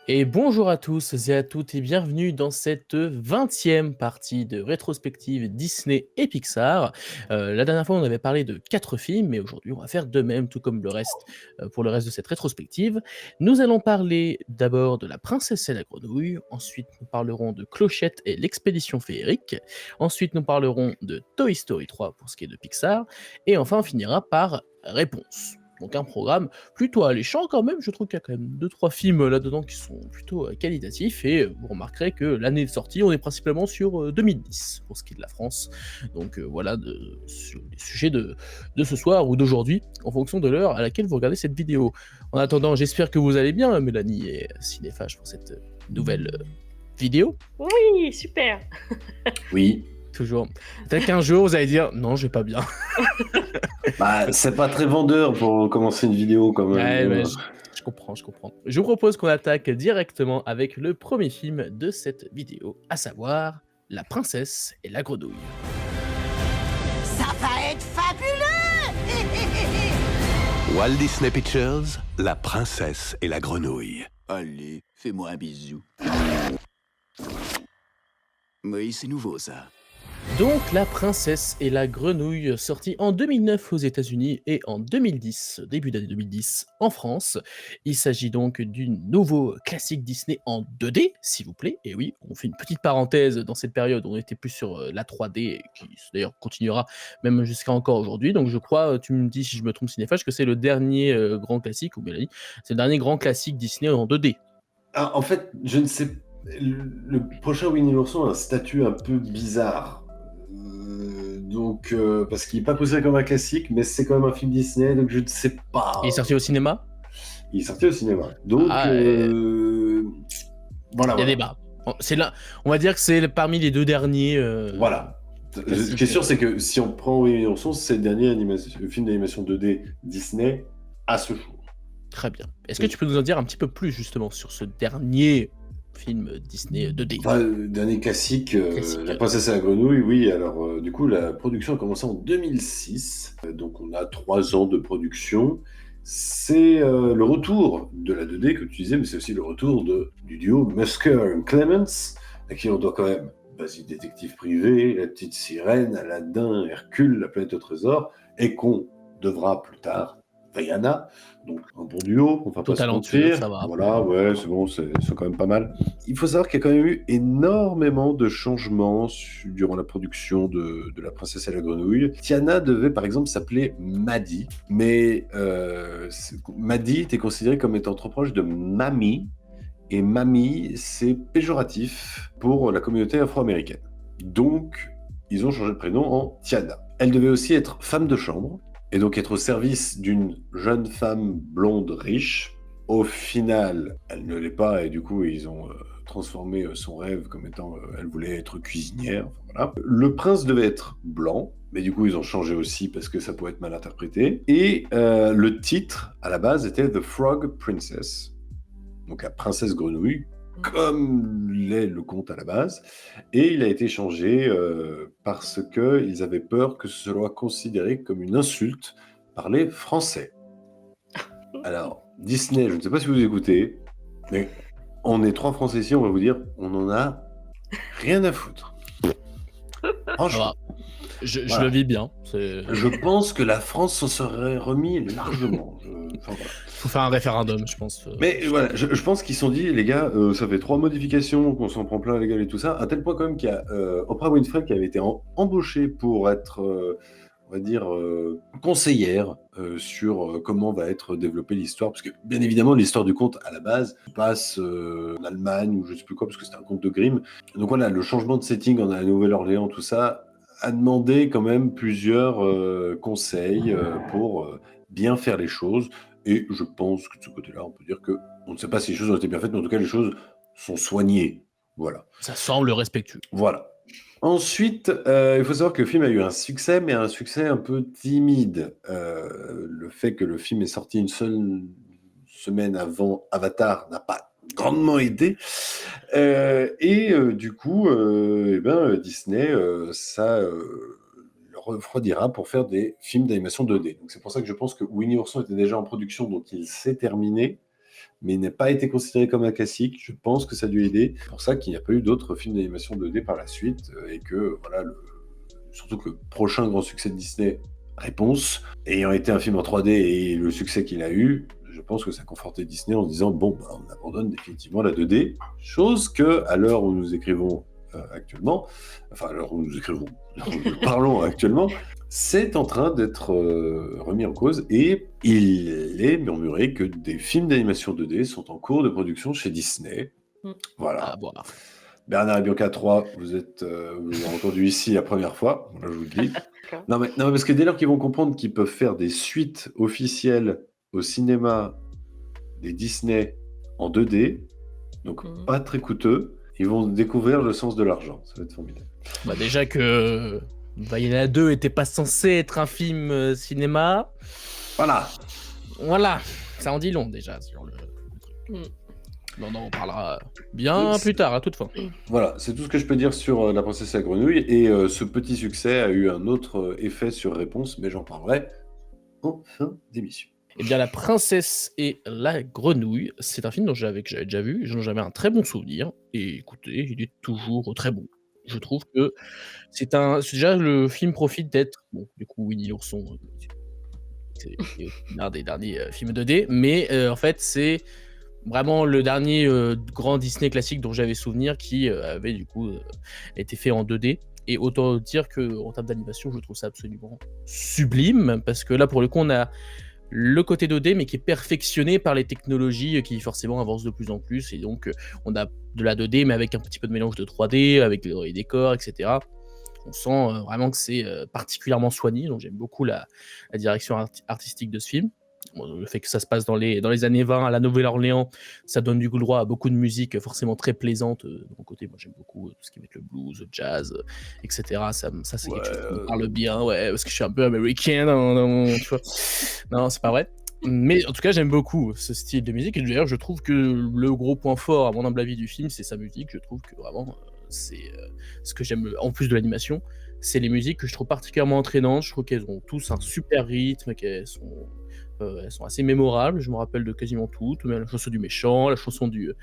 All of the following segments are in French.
Et bonjour à tous et à toutes et bienvenue dans cette 20e partie de rétrospective Disney et Pixar. La dernière fois, on avait parlé de 4 films, mais aujourd'hui, on va faire de même, tout comme le reste, pour le reste de cette rétrospective. Nous allons parler d'abord de La Princesse et la Grenouille, ensuite nous parlerons de Clochette et l'Expédition Féerique, ensuite nous parlerons de Toy Story 3 pour ce qui est de Pixar, et enfin on finira par Réponse. Donc un programme plutôt alléchant quand même. Je trouve qu'il y a quand même deux trois films là-dedans qui sont plutôt qualitatifs et vous remarquerez que l'année de sortie, on est principalement sur 2010 pour ce qui est de la France. Donc voilà sur les sujets de ce soir ou d'aujourd'hui en fonction de l'heure à laquelle vous regardez cette vidéo. En attendant, j'espère que vous allez bien, Mélanie et Cinéphage, pour cette nouvelle vidéo. Oui, super. Oui, Toujours. Peut-être qu'un jour vous allez dire non, je vais pas bien. bah, c'est pas très vendeur pour commencer une vidéo quand Ouais, même. ouais, je comprends, je comprends. Je vous propose qu'on attaque directement avec le premier film de cette vidéo, à savoir La Princesse et la Grenouille. Ça va être fabuleux. Walt Disney Pictures, La Princesse et la Grenouille. Allez, fais-moi un bisou. Oui, c'est nouveau ça. Donc La Princesse et la Grenouille, sorti en 2009 aux États-Unis et en 2010, début d'année 2010, en France. Il s'agit donc d'un nouveau classique Disney en 2D, s'il vous plaît. Et oui, on fait une petite parenthèse dans cette période où on était plus sur la 3D, et qui d'ailleurs continuera même jusqu'à encore aujourd'hui. Donc je crois, tu me dis si je me trompe Cinéphage, que c'est le dernier grand classique, ou Mélanie, c'est le dernier grand classique Disney en 2D. Ah, en fait, je ne sais. Le prochain Winnie l'ourson a un statut un peu bizarre. Parce qu'il n'est pas considéré comme un classique, mais c'est quand même un film Disney, donc je ne sais pas. Il est sorti au cinéma. Il est sorti au cinéma. Donc, Ah, voilà. Il y a débat. C'est là, on va dire que c'est parmi les deux derniers. Voilà. Ce qui est sûr, c'est que si on prend Winnie l'ourson, c'est le dernier film d'animation 2D Disney à ce jour. Très bien. Est-ce que tu peux nous en dire un petit peu plus justement sur ce dernier film Disney 2D? Enfin, le dernier classique, Classique. La Princesse et la Grenouille, oui. Alors, du coup, la production a commencé en 2006. Donc, on a 3 ans de production. C'est le retour de la 2D que tu disais, mais c'est aussi le retour du duo Musker et Clements, à qui on doit quand même Basile Détective Privé, La Petite Sirène, Aladdin, Hercule, La Planète au Trésor, et qu'on devra plus tard Vaiana, donc un bon duo, on va Tout pas se talentueux, mentir. ça va. Voilà, ouais, c'est bon, c'est quand même pas mal. Il faut savoir qu'il y a quand même eu énormément de changements durant la production de La Princesse et la Grenouille. Tiana devait par exemple s'appeler Maddie, mais Maddie était considérée comme étant trop proche de Mamie, et Mamie, c'est péjoratif pour la communauté afro-américaine. Donc, ils ont changé de prénom en Tiana. Elle devait aussi être femme de chambre, et donc être au service d'une jeune femme blonde riche. Au final, elle ne l'est pas, et du coup, ils ont transformé son rêve comme étant elle voulait être cuisinière. Enfin, voilà. Le prince devait être blanc, mais du coup, ils ont changé aussi parce que ça pouvait être mal interprété. Et le titre, à la base, était The Frog Princess, donc la princesse grenouille, comme l'est le conte à la base, et il a été changé parce qu'ils avaient peur que ce soit considéré comme une insulte par les Français. Alors, Disney, je ne sais pas si vous écoutez, mais on est 3 Français ici, on va vous dire, on en a rien à foutre. Franchement. Je Voilà. le vis bien. Je pense que la France s'en serait remis largement. Enfin, voilà. Faut faire un référendum, je pense. Mais voilà, je pense qu'ils se sont dit, les gars, ça fait 3 modifications, qu'on s'en prend plein la gueule et tout ça, à tel point quand même qu'il y a Oprah Winfrey qui avait été embauchée pour être, on va dire, conseillère sur comment va être développée l'histoire, parce que bien évidemment l'histoire du conte à la base passe en Allemagne ou je sais plus quoi, parce que c'était un conte de Grimm. Donc voilà, le changement de setting en la Nouvelle-Orléans, tout ça, a demandé quand même plusieurs conseils pour bien faire les choses. Et je pense que de ce côté-là, on peut dire que on ne sait pas si les choses ont été bien faites, mais en tout cas, les choses sont soignées. Voilà. Ça semble respectueux. Voilà. Ensuite, il faut savoir que le film a eu un succès, mais un succès un peu timide. Le fait que le film est sorti une seule semaine avant Avatar n'a pas grandement aidé. Du coup, Disney, ça le refroidira pour faire des films d'animation 2D. Donc c'est pour ça que je pense que Winnie l'ourson était déjà en production, donc il s'est terminé. mais il n'a pas été considéré comme un classique. Je pense que ça a dû aider. C'est pour ça qu'il n'y a pas eu d'autres films d'animation 2D par la suite, et que, voilà, surtout que le prochain grand succès de Disney, Réponse, ayant été un film en 3D et le succès qu'il a eu, je pense que ça confortait Disney en se disant, bon, on abandonne définitivement la 2D, chose que, à l'heure où nous écrivons actuellement, enfin, à l'heure où nous parlons actuellement, c'est en train d'être remis en cause, et il est murmuré que des films d'animation 2D sont en cours de production chez Disney. Voilà. À voir. Bernard et Bianca 3, vous l'avez entendu ici la première fois, là, je vous le dis. Non mais parce que dès lors qu'ils vont comprendre qu'ils peuvent faire des suites officielles au cinéma des Disney en 2D, donc pas très coûteux, ils vont découvrir le sens de l'argent. Ça va être formidable. Bah déjà que Bayona 2 était pas censé être un film cinéma. Voilà, ça en dit long déjà sur le truc. Non, on parlera bien plus tard, à toute fin. Voilà, c'est tout ce que je peux dire sur La Princesse et la Grenouille, et ce petit succès a eu un autre effet sur Réponse, mais j'en parlerai en fin d'émission. Eh bien, La Princesse et la Grenouille, c'est un film que j'avais déjà vu, j'en avais un très bon souvenir, et écoutez, il est toujours très bon. Je trouve que déjà, le film profite d'être, bon, du coup, Winnie l'ourson, c'est l'un des derniers films 2D, mais en fait, c'est vraiment le dernier grand Disney classique dont j'avais souvenir qui avait du coup été fait en 2D. Et autant dire qu'en termes d'animation, je trouve ça absolument sublime, parce que là, pour le coup, on a le côté 2D, mais qui est perfectionné par les technologies qui forcément avancent de plus en plus. Et donc, on a de la 2D, mais avec un petit peu de mélange de 3D, avec les décors, etc. On sent vraiment que c'est particulièrement soigné. Donc, j'aime beaucoup la direction artistique de ce film. Bon, le fait que ça se passe dans les années 20 à la Nouvelle-Orléans, ça donne du coup le droit à beaucoup de musique forcément très plaisante. De mon côté, moi j'aime beaucoup tout ce qui va être le blues, le jazz, etc. Ça c'est quelque chose qui me parle bien, parce que je suis un peu américain tu vois. Non, c'est pas vrai. Mais en tout cas, j'aime beaucoup ce style de musique, et d'ailleurs je trouve que le gros point fort, à mon humble avis, du film, c'est sa musique. Je trouve que vraiment, c'est ce que j'aime en plus de l'animation, c'est les musiques que je trouve particulièrement entraînantes. Je trouve qu'elles ont tous un super rythme, qu'elles sont assez mémorables. Je me rappelle de quasiment toutes. La chanson du méchant, la chanson du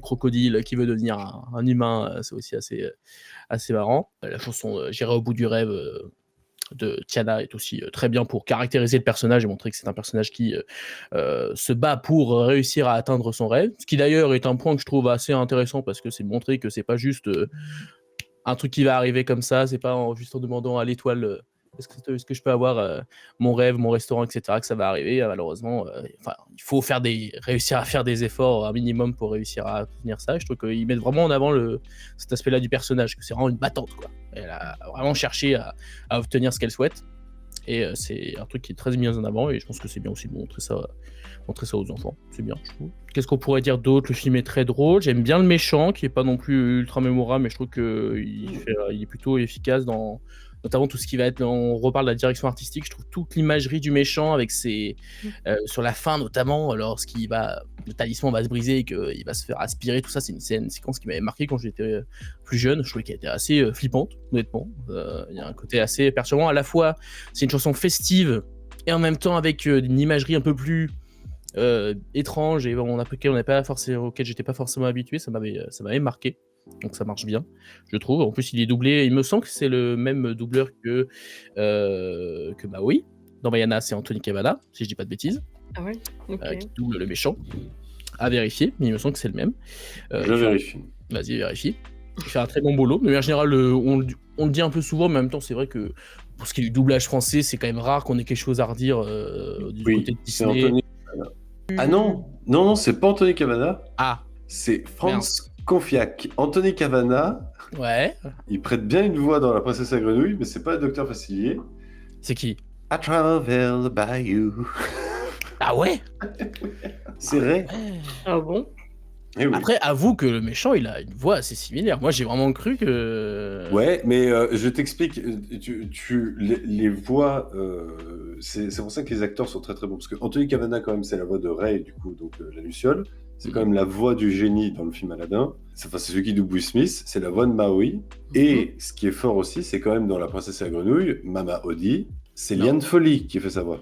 crocodile qui veut devenir un humain, c'est aussi assez marrant. La chanson J'irai au bout du rêve de Tiana est aussi très bien pour caractériser le personnage et montrer que c'est un personnage qui se bat pour réussir à atteindre son rêve. Ce qui d'ailleurs est un point que je trouve assez intéressant, parce que c'est de montrer que c'est pas juste un truc qui va arriver comme ça, c'est pas juste en demandant à l'étoile est-ce que je peux avoir mon rêve, mon restaurant, etc., que ça va arriver. Malheureusement, il faut réussir à faire des efforts un minimum pour réussir à obtenir ça. Je trouve qu'ils mettent vraiment en avant cet aspect-là du personnage, que c'est vraiment une battante, quoi. Elle a vraiment cherché à obtenir ce qu'elle souhaite, et c'est un truc qui est très mis en avant, et je pense que c'est bien aussi de montrer ça aux enfants. C'est bien, je trouve. Qu'est-ce qu'on pourrait dire d'autre? Le film est très drôle. J'aime bien le méchant, qui est pas non plus ultra mémorable, mais je trouve qu'il est plutôt efficace dans notamment tout ce qui va être, on reparle de la direction artistique, je trouve toute l'imagerie du méchant avec sur la fin notamment, lorsqu'il le talisman va se briser et qu'il va se faire aspirer, tout ça, c'est une séquence qui m'avait marqué quand j'étais plus jeune. Je trouvais qu'elle était assez flippante, honnêtement. Il y a un côté assez perturbant. À la fois, c'est une chanson festive, et en même temps avec une imagerie un peu plus étrange, et auquel j'étais pas forcément habitué. Ça m'avait marqué. Donc ça marche bien, je trouve. En plus, il est doublé, il me semble que c'est le même doubleur que Maui. Dans Bayana, c'est Anthony Cavana, si je dis pas de bêtises. Ah ouais, ok. Qui double le méchant. À vérifier, mais il me semble que c'est le même. Je vérifie. Vas-y, vérifie. Il fait un très bon boulot. Mais en général, on le dit un peu souvent, mais en même temps, c'est vrai que pour ce qui est du doublage français, c'est quand même rare qu'on ait quelque chose à redire du côté de Disney. Anthony... Ah non, c'est pas Anthony Cavana. Ah. C'est Franz Confiac. Anthony Cavana, ouais. Il prête bien une voix dans La Princesse et la Grenouille, mais c'est pas le Docteur Facilier. C'est qui? I travel by you. Ah ouais. C'est vrai. Ah bon? Eh oui. Après, avoue que le méchant, il a une voix assez similaire. Moi, j'ai vraiment cru que... Ouais, mais je t'explique. Les voix, c'est pour ça que les acteurs sont très très bons. Parce que Anthony Cavana, quand même, c'est la voix de Ray, du coup, donc la Luciole. C'est quand même la voix du génie dans le film Aladdin. C'est celui qui double Will Smith. C'est la voix de Maui. Et ce qui est fort aussi, c'est quand même dans La Princesse et la Grenouille, Mama Odie, c'est Liane Folly qui fait sa voix.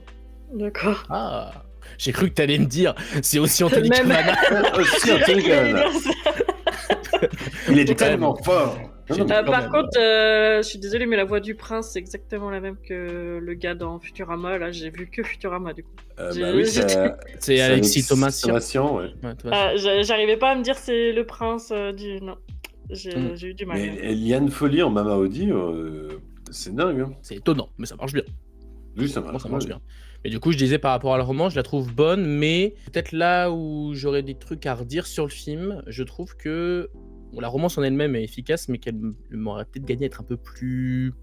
D'accord. Ah. J'ai cru que t'allais me dire, c'est aussi Anthony Même. Cavana. Aussi Anthony Cavana. Il est tellement fort. Non, mais Quand Par même. contre, je suis désolée, mais la voix du prince, c'est exactement la même que le gars dans Futurama. Là, j'ai vu que Futurama, du coup. bah oui, C'est Alexis Thomasian. Thomasian, ouais. Ouais, Thomasian. J'arrivais pas à me dire c'est le prince du... Non, j'ai eu du mal. Mais Liane Folly en Mama Audi, c'est dingue. Hein. C'est étonnant, mais ça marche bien. Oui, ça Bon, marche, ça marche bien. Mais du coup, je disais par rapport à la roman, je la trouve bonne, mais peut-être là où j'aurais des trucs à redire sur le film, je trouve que bon, la romance en elle-même est efficace, mais qu'elle m'aurait peut-être gagné à être un peu plus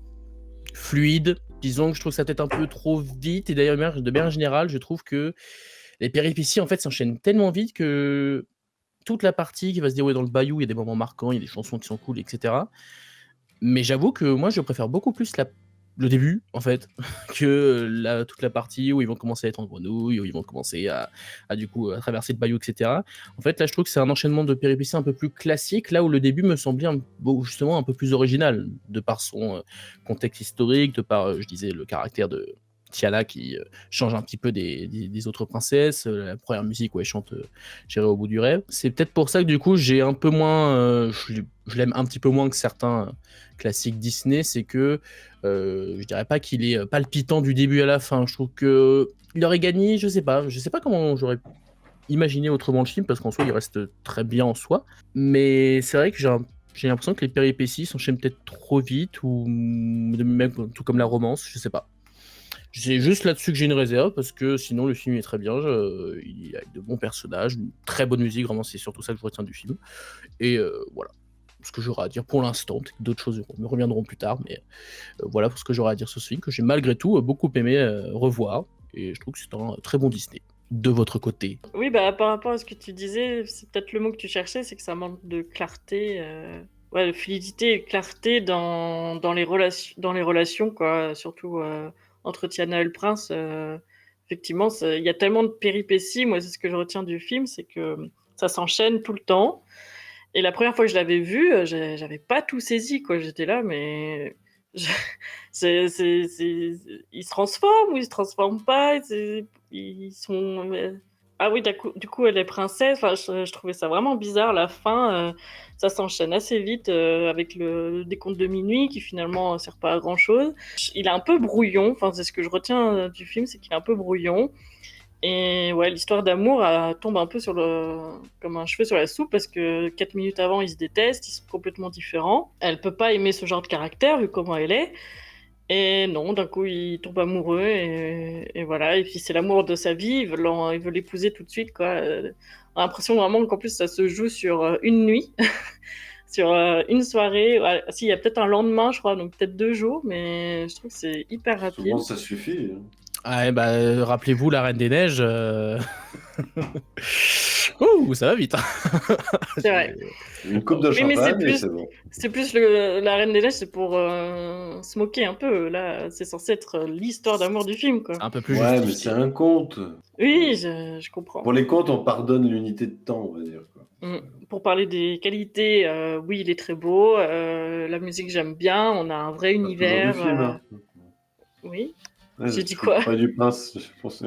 fluide. Disons que je trouve ça peut-être un peu trop vite, et d'ailleurs, de manière générale, je trouve que les péripéties, en fait, s'enchaînent tellement vite que toute la partie qui va se dérouler dans le bayou, il y a des moments marquants, il y a des chansons qui sont cool, etc. Mais j'avoue que moi, je préfère beaucoup plus le début, en fait, que toute la partie où ils vont commencer à être en grenouille, où ils vont commencer à du coup, à traverser le bayou, etc. En fait, là, je trouve que c'est un enchaînement de péripéties un peu plus classique, là où le début me semblait justement un peu plus original, de par son contexte historique, de par, je disais, le caractère de Tiana qui change un petit peu des autres princesses, la première musique où elle chante J'irai au bout du rêve. C'est peut-être pour ça que du coup j'ai un peu moins, je l'aime un petit peu moins que certains classiques Disney, c'est que je dirais pas qu'il est palpitant du début à la fin. Je trouve que il aurait gagné, je sais pas comment j'aurais imaginé autrement le film parce qu'en soi il reste très bien en soi, mais c'est vrai que j'ai l'impression que les péripéties s'enchaînent peut-être trop vite ou même tout comme la romance, je sais pas. C'est juste là-dessus que j'ai une réserve, parce que sinon le film est très bien, il y a de bons personnages, une très bonne musique, vraiment c'est surtout ça que je retiens du film. Et voilà, ce que j'aurai à dire pour l'instant, peut-être que d'autres choses me reviendront plus tard, mais voilà pour ce que j'aurai à dire sur ce film, que j'ai malgré tout beaucoup aimé revoir, et je trouve que c'est un très bon Disney. De votre côté. Oui, bah par rapport à ce que tu disais, c'est peut-être le mot que tu cherchais, c'est que ça manque de clarté, de fluidité et clarté dans les relations, quoi, surtout entre Tiana et le prince. Effectivement, il y a tellement de péripéties. Moi, c'est ce que je retiens du film, c'est que ça s'enchaîne tout le temps. Et la première fois que je l'avais vu, j'avais pas tout saisi, quoi. J'étais là, mais je- ils se transforment ou ils se transforment pas. Ils sont. Ah oui, du coup, elle est princesse. Enfin, je trouvais ça vraiment bizarre. La fin, ça s'enchaîne assez vite avec le décompte de minuit qui finalement sert pas à grand chose. Il est un peu brouillon. Enfin, c'est ce que je retiens du film, c'est qu'il est un peu brouillon. Et ouais, l'histoire d'amour tombe un peu comme un cheveu sur la soupe parce que 4 minutes avant, ils se détestent, ils sont complètement différents. Elle peut pas aimer ce genre de caractère vu comment elle est. Et non, d'un coup, il tombe amoureux et voilà. Et puis c'est l'amour de sa vie, il veut l'épouser tout de suite, quoi. On a l'impression vraiment qu'en plus ça se joue sur une nuit, sur une soirée. Ouais, si, il y a peut-être un lendemain, je crois, donc peut-être 2 jours, mais je trouve que c'est hyper rapide. Souvent, ça suffit. Hein. Ah, rappelez-vous la Reine des Neiges. Ouh, ça va vite. C'est vrai. Une coupe de Oui, mais champagne et c'est bon. c'est plus la Reine des Neiges, c'est pour se moquer un peu. Là, c'est censé être l'histoire d'amour du film, quoi. C'est un peu plus Ouais, justifié. mais c'est un conte. Oui, je comprends. Pour les contes, on pardonne l'unité de temps, on va dire. Quoi. Pour parler des qualités, oui, il est très beau. La musique, j'aime bien. On a un vrai univers. Du film, hein. Oui. Ouais, J'ai dit quoi? Pas du prince, je pense.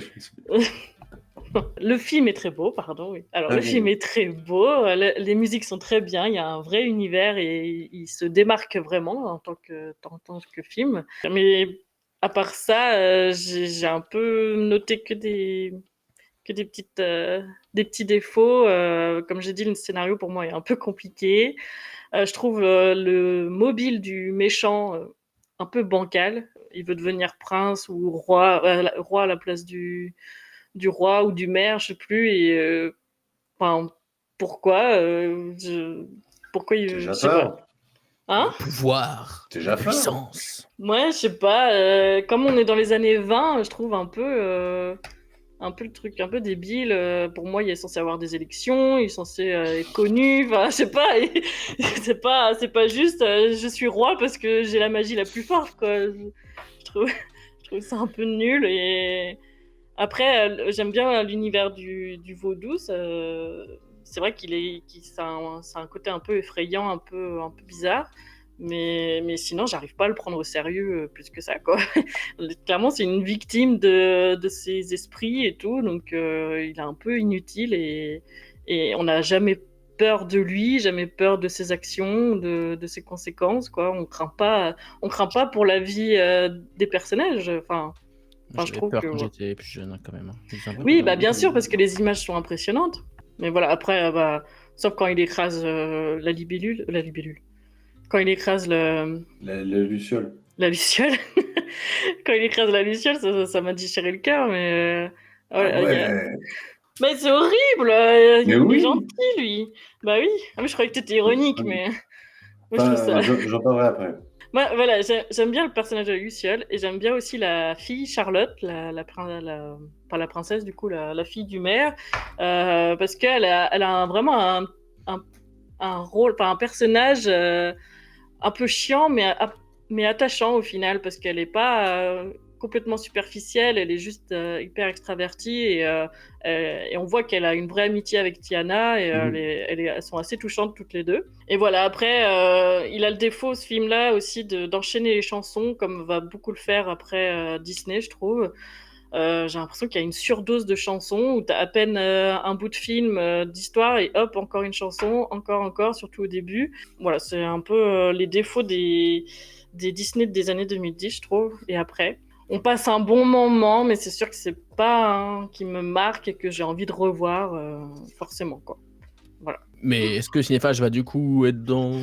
Le film est très beau, pardon. Oui. Alors, le oui. film est très beau. Les musiques sont très bien. Il y a un vrai univers et il se démarque vraiment en tant que film. Mais à part ça, j'ai un peu noté que des petits défauts. Comme j'ai dit, le scénario pour moi est un peu compliqué. Je trouve le mobile du méchant un peu bancal. Il veut devenir prince ou roi à la place du roi ou du maire, je sais plus. Et pourquoi pourquoi il Déjà je sais pas. fort. Hein? Pouvoir, Déjà fort. puissance. Ouais, je sais pas. Comme on est dans les années 20, je trouve un peu le truc un peu débile. Pour moi, il est censé avoir des élections, il est censé être connu. Enfin, je sais pas. C'est pas juste. Je suis roi parce que j'ai la magie la plus forte, quoi. Je trouve ça un peu nul. Et après, j'aime bien l'univers du vaudou. C'est vrai c'est un côté un peu effrayant, un peu bizarre. Mais sinon, j'arrive pas à le prendre au sérieux plus que ça, quoi. Clairement, c'est une victime de ses esprits et tout, donc il est un peu inutile et on n'a jamais peur de lui, jamais peur de ses actions, de ses conséquences, quoi. On craint pas pour la vie des personnages. Enfin, je J'avais trouve peur que quand voilà. j'étais plus jeune, hein, quand même. Hein. C'est un vrai Oui, peur. bah bien sûr, parce que les images sont impressionnantes. Mais voilà, après, sauf quand il écrase la libellule. Quand il écrase La luciole. la luciole. Quand il écrase la luciole, ça m'a déchiré le cœur, mais Ah il y a- ouais. mais c'est horrible, Mais il est oui. gentil, lui. Bah oui. Ah, mais je croyais que t'étais ironique, mais moi je trouve ça. Enfin, j'en parlerai après. Moi, voilà, j'aime bien le personnage de Luciole et j'aime bien aussi la fille Charlotte, pas la princesse du coup, la fille du maire, parce qu'elle a vraiment un, un rôle, enfin un personnage un peu chiant mais attachant au final parce qu'elle est pas complètement superficielle, elle est juste hyper extravertie et on voit qu'elle a une vraie amitié avec Tiana et elles sont assez touchantes toutes les deux. Et voilà, après, il a le défaut, ce film-là, aussi d'enchaîner les chansons, comme va beaucoup le faire après Disney, je trouve. J'ai l'impression qu'il y a une surdose de chansons où t'as à peine un bout de film d'histoire et hop, encore une chanson, encore, surtout au début. Voilà, c'est un peu les défauts des Disney des années 2010, je trouve, et après. On passe un bon moment, mais c'est sûr que c'est pas un qui me marque et que j'ai envie de revoir forcément, quoi. Voilà. Mais est-ce que Cinéphage va du coup être dans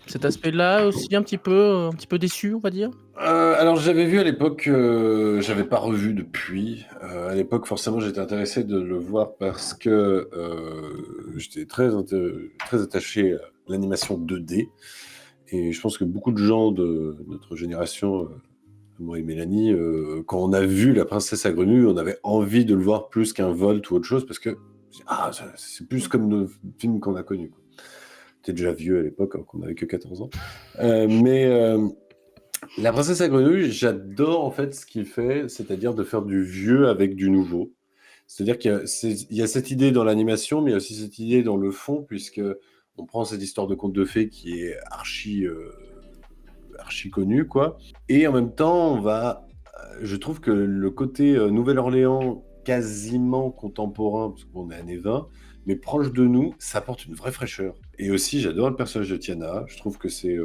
cet aspect-là aussi un petit peu déçu, on va dire? Alors j'avais vu à l'époque, j'avais pas revu depuis. À l'époque, forcément, j'étais intéressé de le voir parce que j'étais très attaché à l'animation 2D. Et je pense que beaucoup de gens de notre génération, moi et Mélanie, quand on a vu La Princesse à Grenouille, on avait envie de le voir plus qu'un Volt ou autre chose parce que c'est plus comme nos films qu'on a connus, quoi. T'es déjà vieux à l'époque, hein, qu'on n'avait que 14 ans. La Princesse à Grenouille, j'adore en fait ce qu'il fait, c'est-à-dire de faire du vieux avec du nouveau. C'est-à-dire qu'il y a cette idée dans l'animation, mais il y a aussi cette idée dans le fond, puisque on prend cette histoire de conte de fées qui est archi connue, quoi. Et en même temps, je trouve que le côté Nouvelle-Orléans quasiment contemporain, parce qu'on est années 20, mais proche de nous, ça apporte une vraie fraîcheur. Et aussi, j'adore le personnage de Tiana. Je trouve que c'est,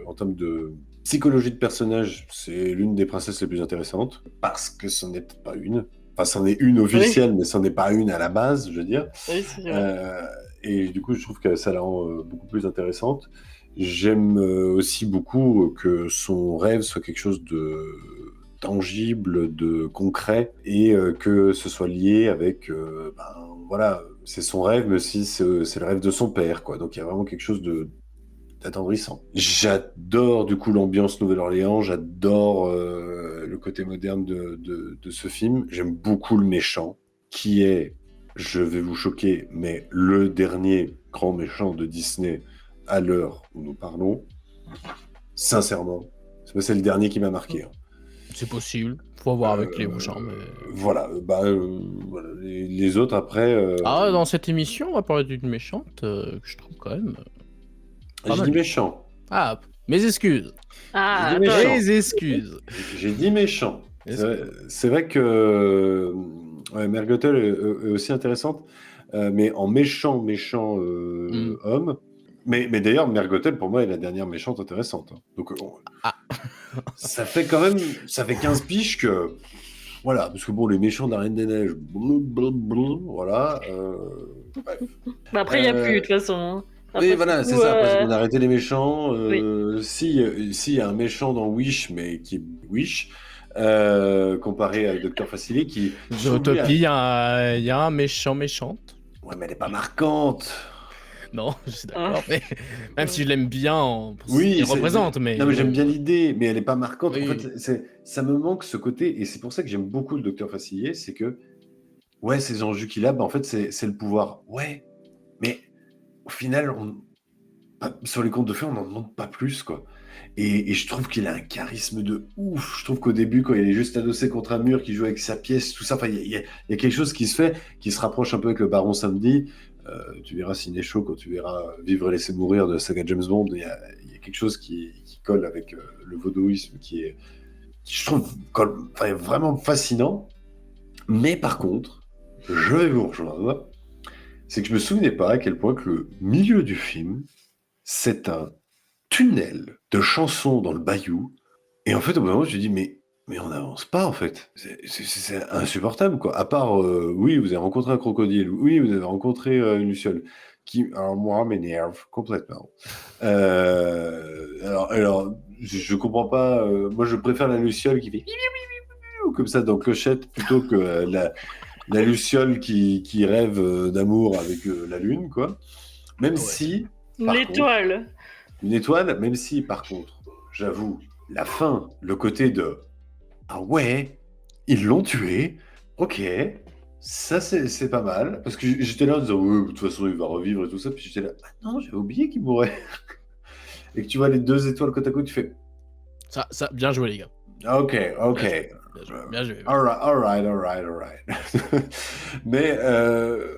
en termes de psychologie de personnage, c'est l'une des princesses les plus intéressantes, parce que c'en est pas une. Enfin, c'en est une officielle, mais c'en est pas une à la base, je veux dire. Oui, c'est vrai. Et du coup, je trouve que ça la rend beaucoup plus intéressante. J'aime aussi beaucoup que son rêve soit quelque chose de tangible, de concret, et que ce soit lié avec, voilà, c'est son rêve, mais aussi c'est le rêve de son père, quoi. Donc il y a vraiment quelque chose d'attendrissant. J'adore du coup l'ambiance Nouvelle-Orléans, j'adore le côté moderne de ce film. J'aime beaucoup le méchant, qui est, je vais vous choquer, mais le dernier grand méchant de Disney à l'heure où nous parlons. Sincèrement, c'est le dernier qui m'a marqué. Hein. C'est possible, faut voir avec les prochains. Mais... Voilà, voilà. Les autres après. dans cette émission, on va parler d'une méchante que je trouve quand même. J'ai dit méchant. Ah, mes excuses. Ah, J'ai dit méchant. Mes excuses. J'ai dit méchant. C'est vrai que Mère Gothel est aussi intéressante, mais en méchant homme. Mais d'ailleurs, Mère Gothel, pour moi, est la dernière méchante intéressante. Donc, ça fait 15 piges que... Voilà, parce que bon, les méchants de la Reine des Neiges, voilà. Bref. Après, il n'y a plus, de toute façon. Hein. Oui, voilà, c'est ça. Parce qu'on a arrêté les méchants. Si, il y a un méchant dans Wish, mais qui est Wish, comparé à Dr. Facilier, qui... Zootopie, il y a un méchante. Ouais, mais elle n'est pas marquante. Non, je suis d'accord, mais même si je l'aime bien, oui, il représente, mais... Non, mais j'aime bien l'idée, mais elle n'est pas marquante. Oui. En fait, ça me manque ce côté, et c'est pour ça que j'aime beaucoup le Docteur Facilier, c'est que, ouais, ces enjeux qu'il a, en fait, c'est le pouvoir. Ouais, mais au final, sur les contes de fées, on n'en demande pas plus, quoi. Et je trouve qu'il a un charisme de ouf. Je trouve qu'au début, quand il est juste adossé contre un mur, qu'il joue avec sa pièce, tout ça, il y a quelque chose qui se fait, qui se rapproche un peu avec le Baron Samedi. Tu verras Ciné Show quand tu verras Vivre et laisser mourir de saga James Bond, il y a y a quelque chose qui colle avec le vaudouisme qui, je trouve, vraiment fascinant. Mais par contre, je vais vous rejoindre, c'est que je me souvenais pas à quel point que le milieu du film, c'est un tunnel de chansons dans le bayou. Et en fait, au bout d'un moment, je me dis, mais on n'avance pas, en fait. C'est insupportable, quoi. À part, oui, vous avez rencontré un crocodile, oui, vous avez rencontré une luciole, qui, alors, moi, m'énerve complètement. Alors, je comprends pas. Moi, je préfère la luciole qui fait comme ça dans Clochette plutôt que la luciole qui rêve d'amour avec la lune, quoi. Même si, par L'étoile. une étoile, même si, par contre, j'avoue, la fin, le côté de ah ouais, ils l'ont tué, ok, ça c'est pas mal, parce que j'étais là en disant ouais, de toute façon il va revivre et tout ça, puis j'étais là, ah non, j'avais oublié qu'il mourrait. Et que tu vois les 2 étoiles côte à côte, tu fais Ça, bien joué, les gars. ok. Bien joué. Alright. Mais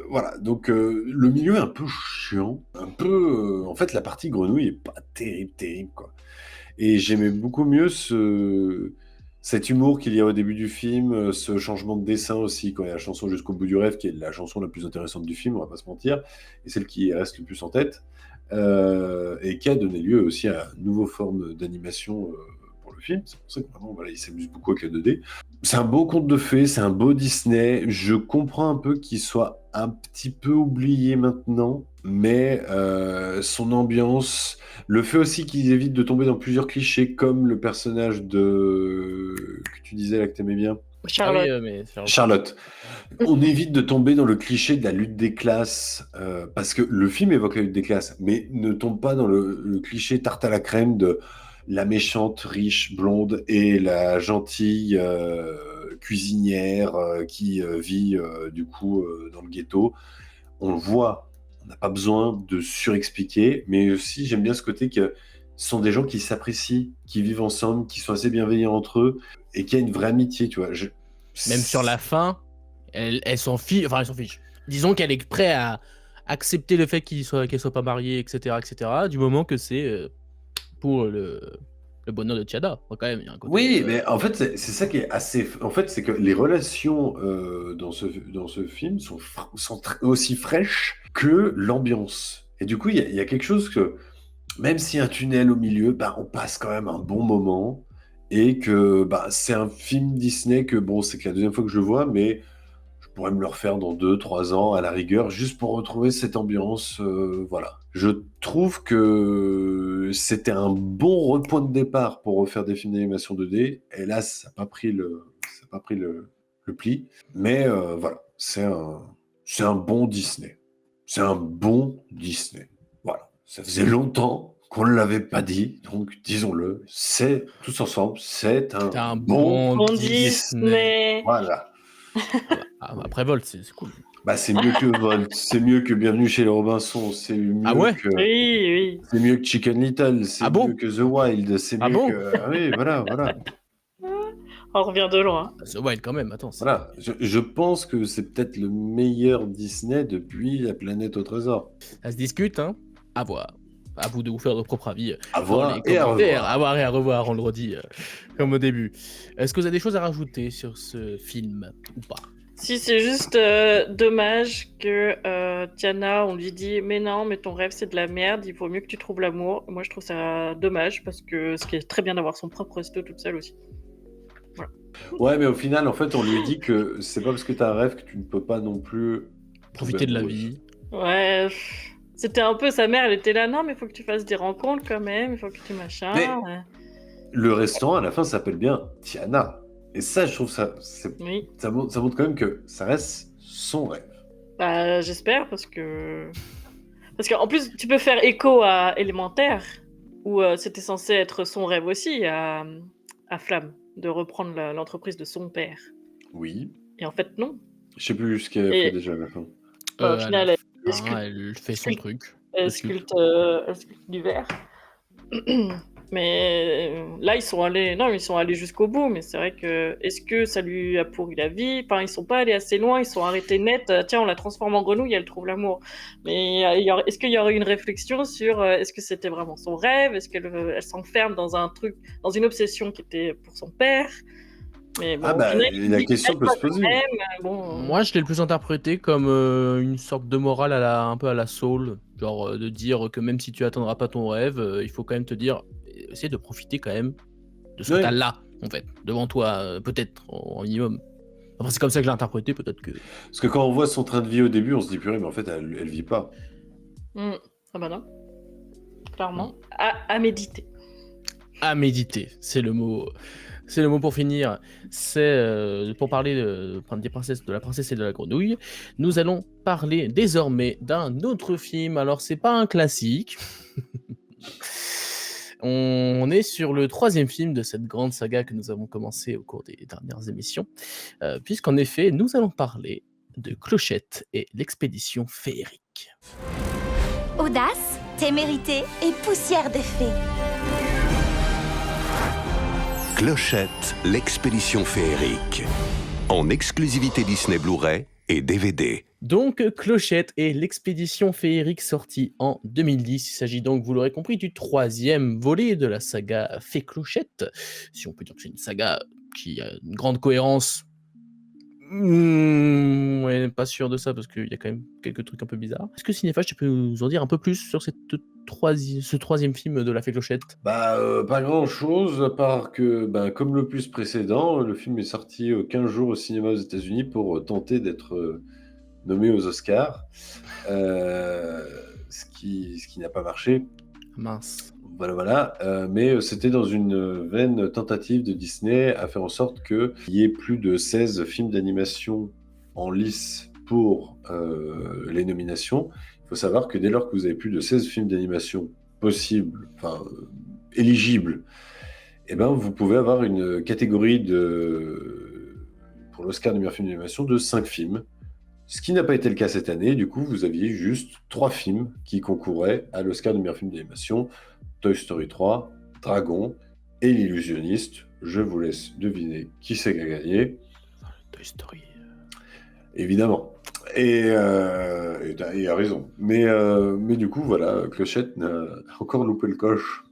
voilà, donc le milieu est un peu chiant, un peu. En fait, la partie grenouille est pas terrible, quoi. Et j'aimais beaucoup mieux cet humour qu'il y a au début du film, ce changement de dessin aussi, quand il y a la chanson Jusqu'au bout du rêve, qui est la chanson la plus intéressante du film, on va pas se mentir, et celle qui reste le plus en tête, et qui a donné lieu aussi à une nouvelle forme d'animation pour le film. C'est pour ça que vraiment, voilà, il s'amuse beaucoup avec la 2D. C'est un beau conte de fées, c'est un beau Disney. Je comprends un peu qu'il soit un petit peu oublié maintenant, mais son ambiance, le fait aussi qu'il évite de tomber dans plusieurs clichés, comme le personnage que tu disais là que t'aimais bien. Charlotte. Ah oui, mais Charlotte. On évite de tomber dans le cliché de la lutte des classes, parce que le film évoque la lutte des classes, mais ne tombe pas dans le cliché tarte à la crème de la méchante, riche, blonde et la gentille cuisinière qui vit du coup dans le ghetto. On le voit, on n'a pas besoin de surexpliquer, mais aussi j'aime bien ce côté que ce sont des gens qui s'apprécient, qui vivent ensemble, qui sont assez bienveillants entre eux et qui a une vraie amitié, tu vois. Même sur la fin, elle s'en fiche. Enfin, elle s'en fiche. Disons qu'elle est prête à accepter le fait qu'elle soit pas mariée, etc., du moment que c'est pour le bonheur de Tiana. Quand même, il y a un côté, Oui, mais en fait, c'est ça qui est assez. En fait, c'est que les relations dans ce film sont aussi fraîches que l'ambiance. Et du coup, il y a quelque chose que, même s'il y a un tunnel au milieu, bah, on passe quand même un bon moment. Et que bah, c'est un film Disney que, bon, c'est que la deuxième fois que je le vois, mais je pourrais me le refaire dans 2-3 ans à la rigueur, juste pour retrouver cette ambiance. Voilà. Je trouve que c'était un bon point de départ pour refaire des films d'animation 2D. Hélas, ça n'a pas pris le pli. Mais voilà, c'est un bon Disney. C'est un bon Disney. Voilà. Ça faisait longtemps qu'on ne l'avait pas dit, donc disons-le, c'est tous ensemble, c'est un bon Disney. Voilà. Après Volt, c'est cool. Bah, c'est mieux que Volt, c'est mieux que Bienvenue chez les Robinsons, c'est mieux que Oui. c'est mieux que Chicken Little, c'est mieux que The Wild, c'est mieux que oui, voilà. On revient de loin. The Wild quand même, attends. Voilà, je pense que c'est peut-être le meilleur Disney depuis La Planète au Trésor. Ça se discute, hein. À voir. À vous de vous faire votre propre avis. À voir et à revoir. À voir et à revoir, on le redit, comme au début. Est-ce que vous avez des choses à rajouter sur ce film ou pas? Si, c'est juste dommage que Tiana, on lui dit « Mais non, mais ton rêve, c'est de la merde, il vaut mieux que tu trouves l'amour. » Moi, je trouve ça dommage, parce que ce qui est très bien d'avoir son propre resto toute seule aussi. Voilà. Ouais, mais au final, en fait, on lui dit que c'est pas parce que t'as un rêve que tu ne peux pas non plus profiter de la vie. Ouais, c'était un peu sa mère, elle était là, non, mais il faut que tu fasses des rencontres quand même, il faut que tu machin. Mais le restaurant, à la fin, s'appelle bien Tiana. Et ça, je trouve ça montre quand même que ça reste son rêve. Bah, j'espère, parce qu'en plus, tu peux faire écho à Élémentaire, où c'était censé être son rêve aussi, à Flamme, de reprendre l'entreprise de son père. Oui. Et en fait, non. Je sais plus ce qu'elle fait déjà à la fin. Au final, elle fait son truc. Elle sculpte du verre. Mais là, ils sont allés jusqu'au bout. Mais c'est vrai que est-ce que ça lui a pourri la vie? Enfin, ils sont pas allés assez loin. Ils sont arrêtés net. Tiens, on la transforme en grenouille, elle trouve l'amour. Mais est-ce qu'il y aurait une réflexion sur est-ce que c'était vraiment son rêve? Est-ce qu'elle s'enferme dans un truc, dans une obsession qui était pour son père? Mais bon, Ah au bah, final, il la dit question peut se qu'elle poser. l'aime, bon, Moi, je l'ai le plus interprété comme une sorte de morale un peu à la Saul, genre de dire que même si tu atteindras pas ton rêve, il faut quand même te dire, essayer de profiter quand même de ce que Ouais. t'as là, en fait, devant toi, peut-être, en minimum. Enfin, c'est comme ça que je l'ai interprété, peut-être que... Parce que quand on voit son train de vie au début, on se dit purée, mais en fait, elle vit pas. ah bah non, clairement. À méditer. À méditer, c'est le mot pour finir. C'est pour parler de la princesse et de la grenouille. Nous allons parler désormais d'un autre film. Alors, c'est pas un classique. On est sur le 3e film de cette grande saga que nous avons commencé au cours des dernières émissions, puisqu'en effet, nous allons parler de Clochette et l'expédition féerique. Audace, témérité et poussière de fée. Clochette, l'expédition féerique. En exclusivité Disney Blu-ray et DVD. Donc, Clochette et l'expédition féerique sortie en 2010. Il s'agit donc, vous l'aurez compris, du 3e volet de la saga Fée Clochette. Si on peut dire que c'est une saga qui a une grande cohérence. Ouais, pas sûr de ça parce qu'il y a quand même quelques trucs un peu bizarres. Est-ce que Cinéphage, tu peux nous en dire un peu plus sur ce 3e film de la Fée Clochette? Pas grand-chose, à part que, comme l'opus précédent, le film est sorti 15 jours au cinéma aux États-Unis pour tenter d'être nommé aux Oscars, ce qui n'a pas marché. Mince. Voilà. Mais c'était dans une vaine tentative de Disney à faire en sorte qu'il y ait plus de 16 films d'animation en lice pour les nominations. Il faut savoir que dès lors que vous avez plus de 16 films d'animation possibles, éligibles, vous pouvez avoir une catégorie pour l'Oscar du meilleur film d'animation de 5 films. Ce qui n'a pas été le cas cette année. Du coup, vous aviez juste 3 films qui concouraient à l'Oscar du meilleur film d'animation. Toy Story 3, Dragon et l'illusionniste. Je vous laisse deviner qui c'est qui a gagné. Toy Story. Évidemment. Et il a raison. Mais du coup, voilà, Clochette n'a encore loupé le coche.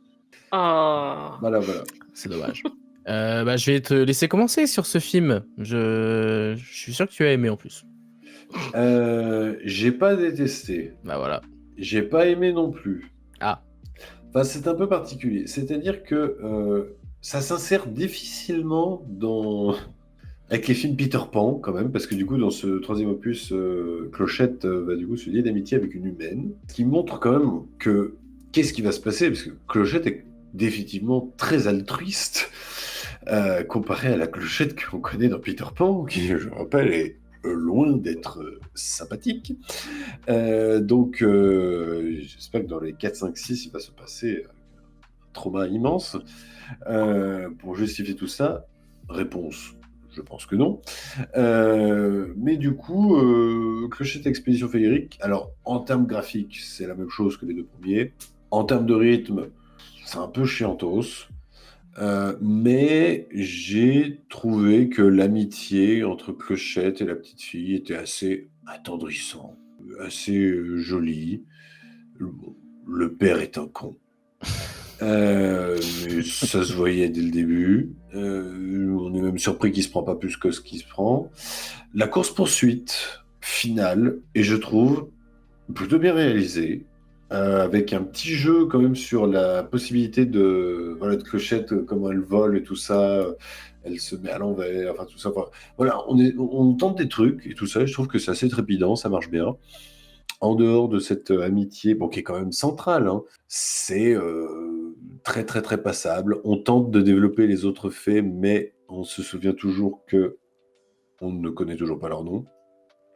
Ah. Voilà. C'est dommage. Je vais te laisser commencer sur ce film. Je suis sûr que tu as aimé en plus. J'ai pas détesté. Voilà. J'ai pas aimé non plus. Ah. C'est un peu particulier. C'est-à-dire que ça s'insère difficilement avec les films Peter Pan, quand même, parce que du coup, dans ce 3e opus, Clochette va du coup se lier d'amitié avec une humaine, ce qui montre quand même que qu'est-ce qui va se passer, parce que Clochette est définitivement très altruiste, comparé à la Clochette qu'on connaît dans Peter Pan, qui, je rappelle, est loin d'être sympathique. Donc, j'espère que dans les 4, 5, 6, il va se passer un trauma immense. Pour justifier tout ça, réponse, je pense que non. Mais du coup, Clochette Expédition Féerique, alors en termes graphiques, c'est la même chose que les 2 premiers. En termes de rythme, c'est un peu chiantos. Mais j'ai trouvé que l'amitié entre Clochette et la petite fille était assez attendrissante, assez jolie. Le père est un con. Mais ça se voyait dès le début. On est même surpris qu'il se prend pas plus que ce qu'il se prend. La course-poursuite finale, et je trouve plutôt bien réalisée. Avec un petit jeu quand même sur la possibilité de Clochette, comment elle vole et tout ça, elle se met à l'envers, tout ça. Voilà, on tente des trucs et tout ça, et je trouve que c'est assez trépidant, ça marche bien. En dehors de cette amitié, qui est quand même centrale, hein, c'est très très très passable. On tente de développer les autres faits, mais on se souvient toujours que on ne connaît toujours pas leur nom.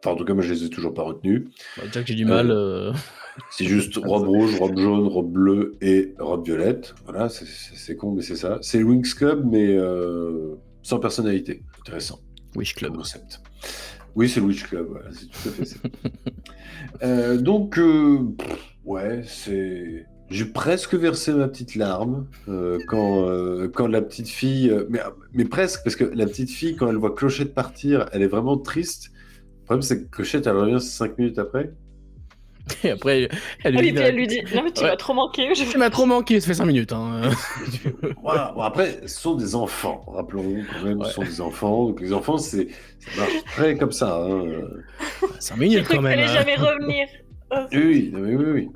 En tout cas, moi je les ai toujours pas retenus. Déjà que j'ai du mal. C'est juste robe rouge, robe jaune, robe bleue et robe violette. Voilà, c'est con, mais c'est ça. C'est le Winx Club, mais sans personnalité. Intéressant. Wish Club. Concept. Oui, c'est le Wish Club, voilà, c'est tout à fait ça. Donc, ouais, J'ai presque versé ma petite larme quand la petite fille... mais presque, parce que la petite fille, quand elle voit Clochette partir, elle est vraiment triste. Le problème, c'est que Clochette, elle revient 5 minutes après. Et après, elle Ah lui oui, dit, puis elle lui dit non mais tu Ouais. m'as trop manqué. tu m'as trop manqué, ça fait 5 minutes. Hein. Voilà. Bon, après, ce sont des enfants, rappelons quand même, Ouais. ce sont des enfants. Donc les enfants, ça marche très comme ça. Hein. 5 J'ai minutes cru quand que même. t'allais hein. jamais revenir. Ah, Oui, non, mais oui.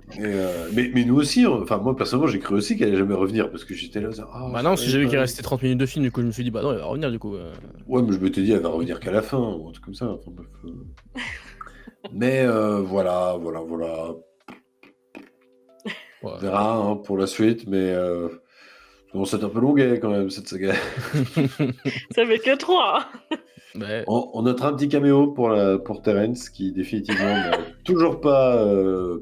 Mais nous aussi, enfin moi personnellement, j'ai cru aussi qu'elle allait jamais revenir parce que j'étais là. Bah non, si j'ai vu qu'il restait 30 minutes de film, du coup, je me suis dit, bah non, il va revenir du coup. Ouais, mais je m'étais dit, elle va revenir qu'à la fin, ou un truc comme ça. Enfin, bref, Mais voilà. Ouais. On verra hein, pour la suite, mais bon, c'est un peu longuet quand même cette saga. ça fait que 3. Ouais. On notera un petit caméo pour Terence qui définitivement n'a toujours pas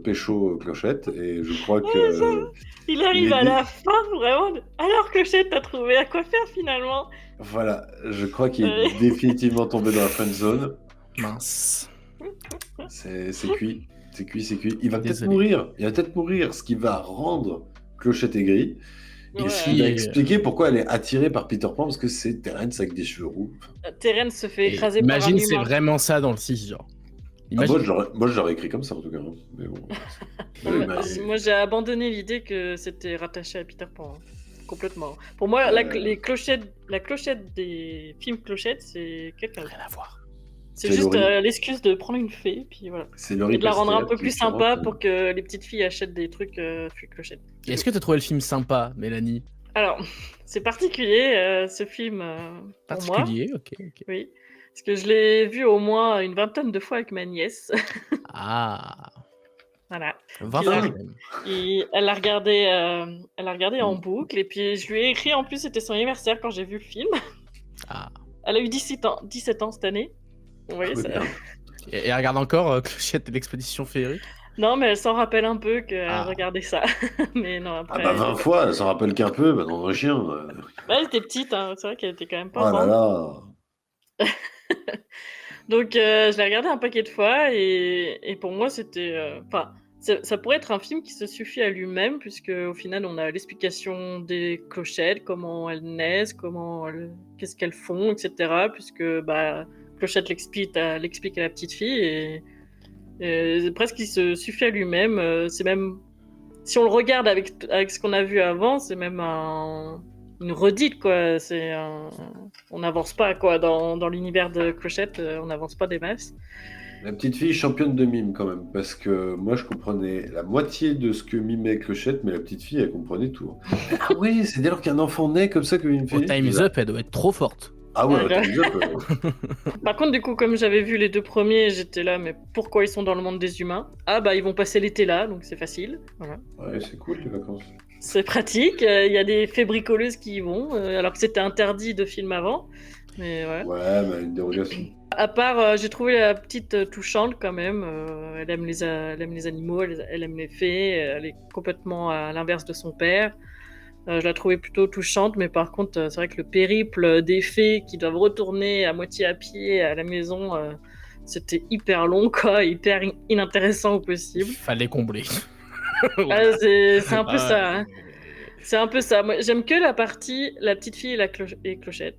pécho Clochette et je crois que Il arrive Il est à dé- la fin, vraiment. Alors Clochette, t'as trouvé à quoi faire finalement. voilà, je crois qu'il est Ouais. définitivement tombé dans la friend zone. Mince. C'est cuit, c'est cuit. Il va peut-être Désolé. mourir, ce qui va rendre Clochette aigrie. Et Ouais. ce qui va expliquer pourquoi elle est attirée par Peter Pan parce que c'est Terence avec des cheveux roux. Terence se fait Et écraser par un imagine, c'est humain. vraiment ça dans le 6, genre. Ah, Imagine. moi, je l'aurais écrit comme ça en tout cas. Hein. Mais bon. Ouais, mais- Moi, j'ai abandonné l'idée que c'était rattaché à Peter Pan. Hein. Complètement. Pour moi, la clochette des films Clochette, c'est quelqu'un d'autre. Rien à voir. C'est C'est juste Laurie. l'excuse de prendre une fée, puis voilà. C'est Laurie Et de la rendre un Pasteur peu qui plus se sympa rend- pour que les petites filles achètent des trucs Clochette. Et est-ce que t'as trouvé le film sympa, Mélanie? Alors, c'est particulier ce film pour moi. Particulier, ok. Oui. Parce que je l'ai vu au moins une vingtaine de fois avec ma nièce. Ah, Voilà. 20 Puis fois là, même. Elle l'a regardé en boucle. Et puis je lui ai écrit, en plus, c'était son anniversaire quand j'ai vu le film. Ah. Elle a eu 17 ans cette année. Vous voyez, Oui, ça... bien. Et elle regarde encore Clochette et l'expédition féerique? Non, mais elle s'en rappelle un peu qu'elle Ah. regardait ça. Mais non, Ah après. bah 20 fois, elle s'en rappelle qu'un peu, bah non, un chien. Bah, elle était petite, hein. C'est vrai qu'elle était quand même Oh pas là grande. là. Donc je l'ai regardé un paquet de fois et pour moi c'était... Enfin, ça pourrait être un film qui se suffit à lui-même puisque au final on a l'explication des clochettes, comment elles naissent, qu'est-ce qu'elles font, etc. Puisque bah, Clochette l'explique à la petite fille et presque il se suffit à lui-même. C'est même... Si on le regarde avec ce qu'on a vu avant, c'est même une redite, quoi. On n'avance pas, quoi. Dans l'univers de Clochette, on n'avance pas des masses. La petite fille championne de mime quand même, parce que moi je comprenais la moitié de ce que mimait Clochette, mais la petite fille elle comprenait tout. Ah oui, c'est dès lors qu'un enfant naît comme ça comme une Au fille. Time's Up, elle doit être trop forte. Ah ouais, Ouais, au Time's Up. Par contre, du coup, comme j'avais vu les deux premiers, j'étais là, mais pourquoi ils sont dans le monde des humains? Ah bah, ils vont passer l'été là, donc c'est facile. Voilà. Ouais, c'est cool les vacances. C'est pratique. Il y a des fées bricoleuses qui y vont, alors que c'était interdit de film avant. Mais ouais. Ouais, mais une dérogation. À part, j'ai trouvé la petite touchante quand même. Elle aime les animaux, elle aime les fées. Elle est complètement à l'inverse de son père. Je la trouvais plutôt touchante, mais par contre, c'est vrai que le périple des fées qui doivent retourner à moitié à pied à la maison, c'était hyper long, quoi, hyper inintéressant au possible. Fallait combler. C'est un peu ça. Hein. C'est un peu ça. Moi, j'aime que la partie la petite fille et Clochette.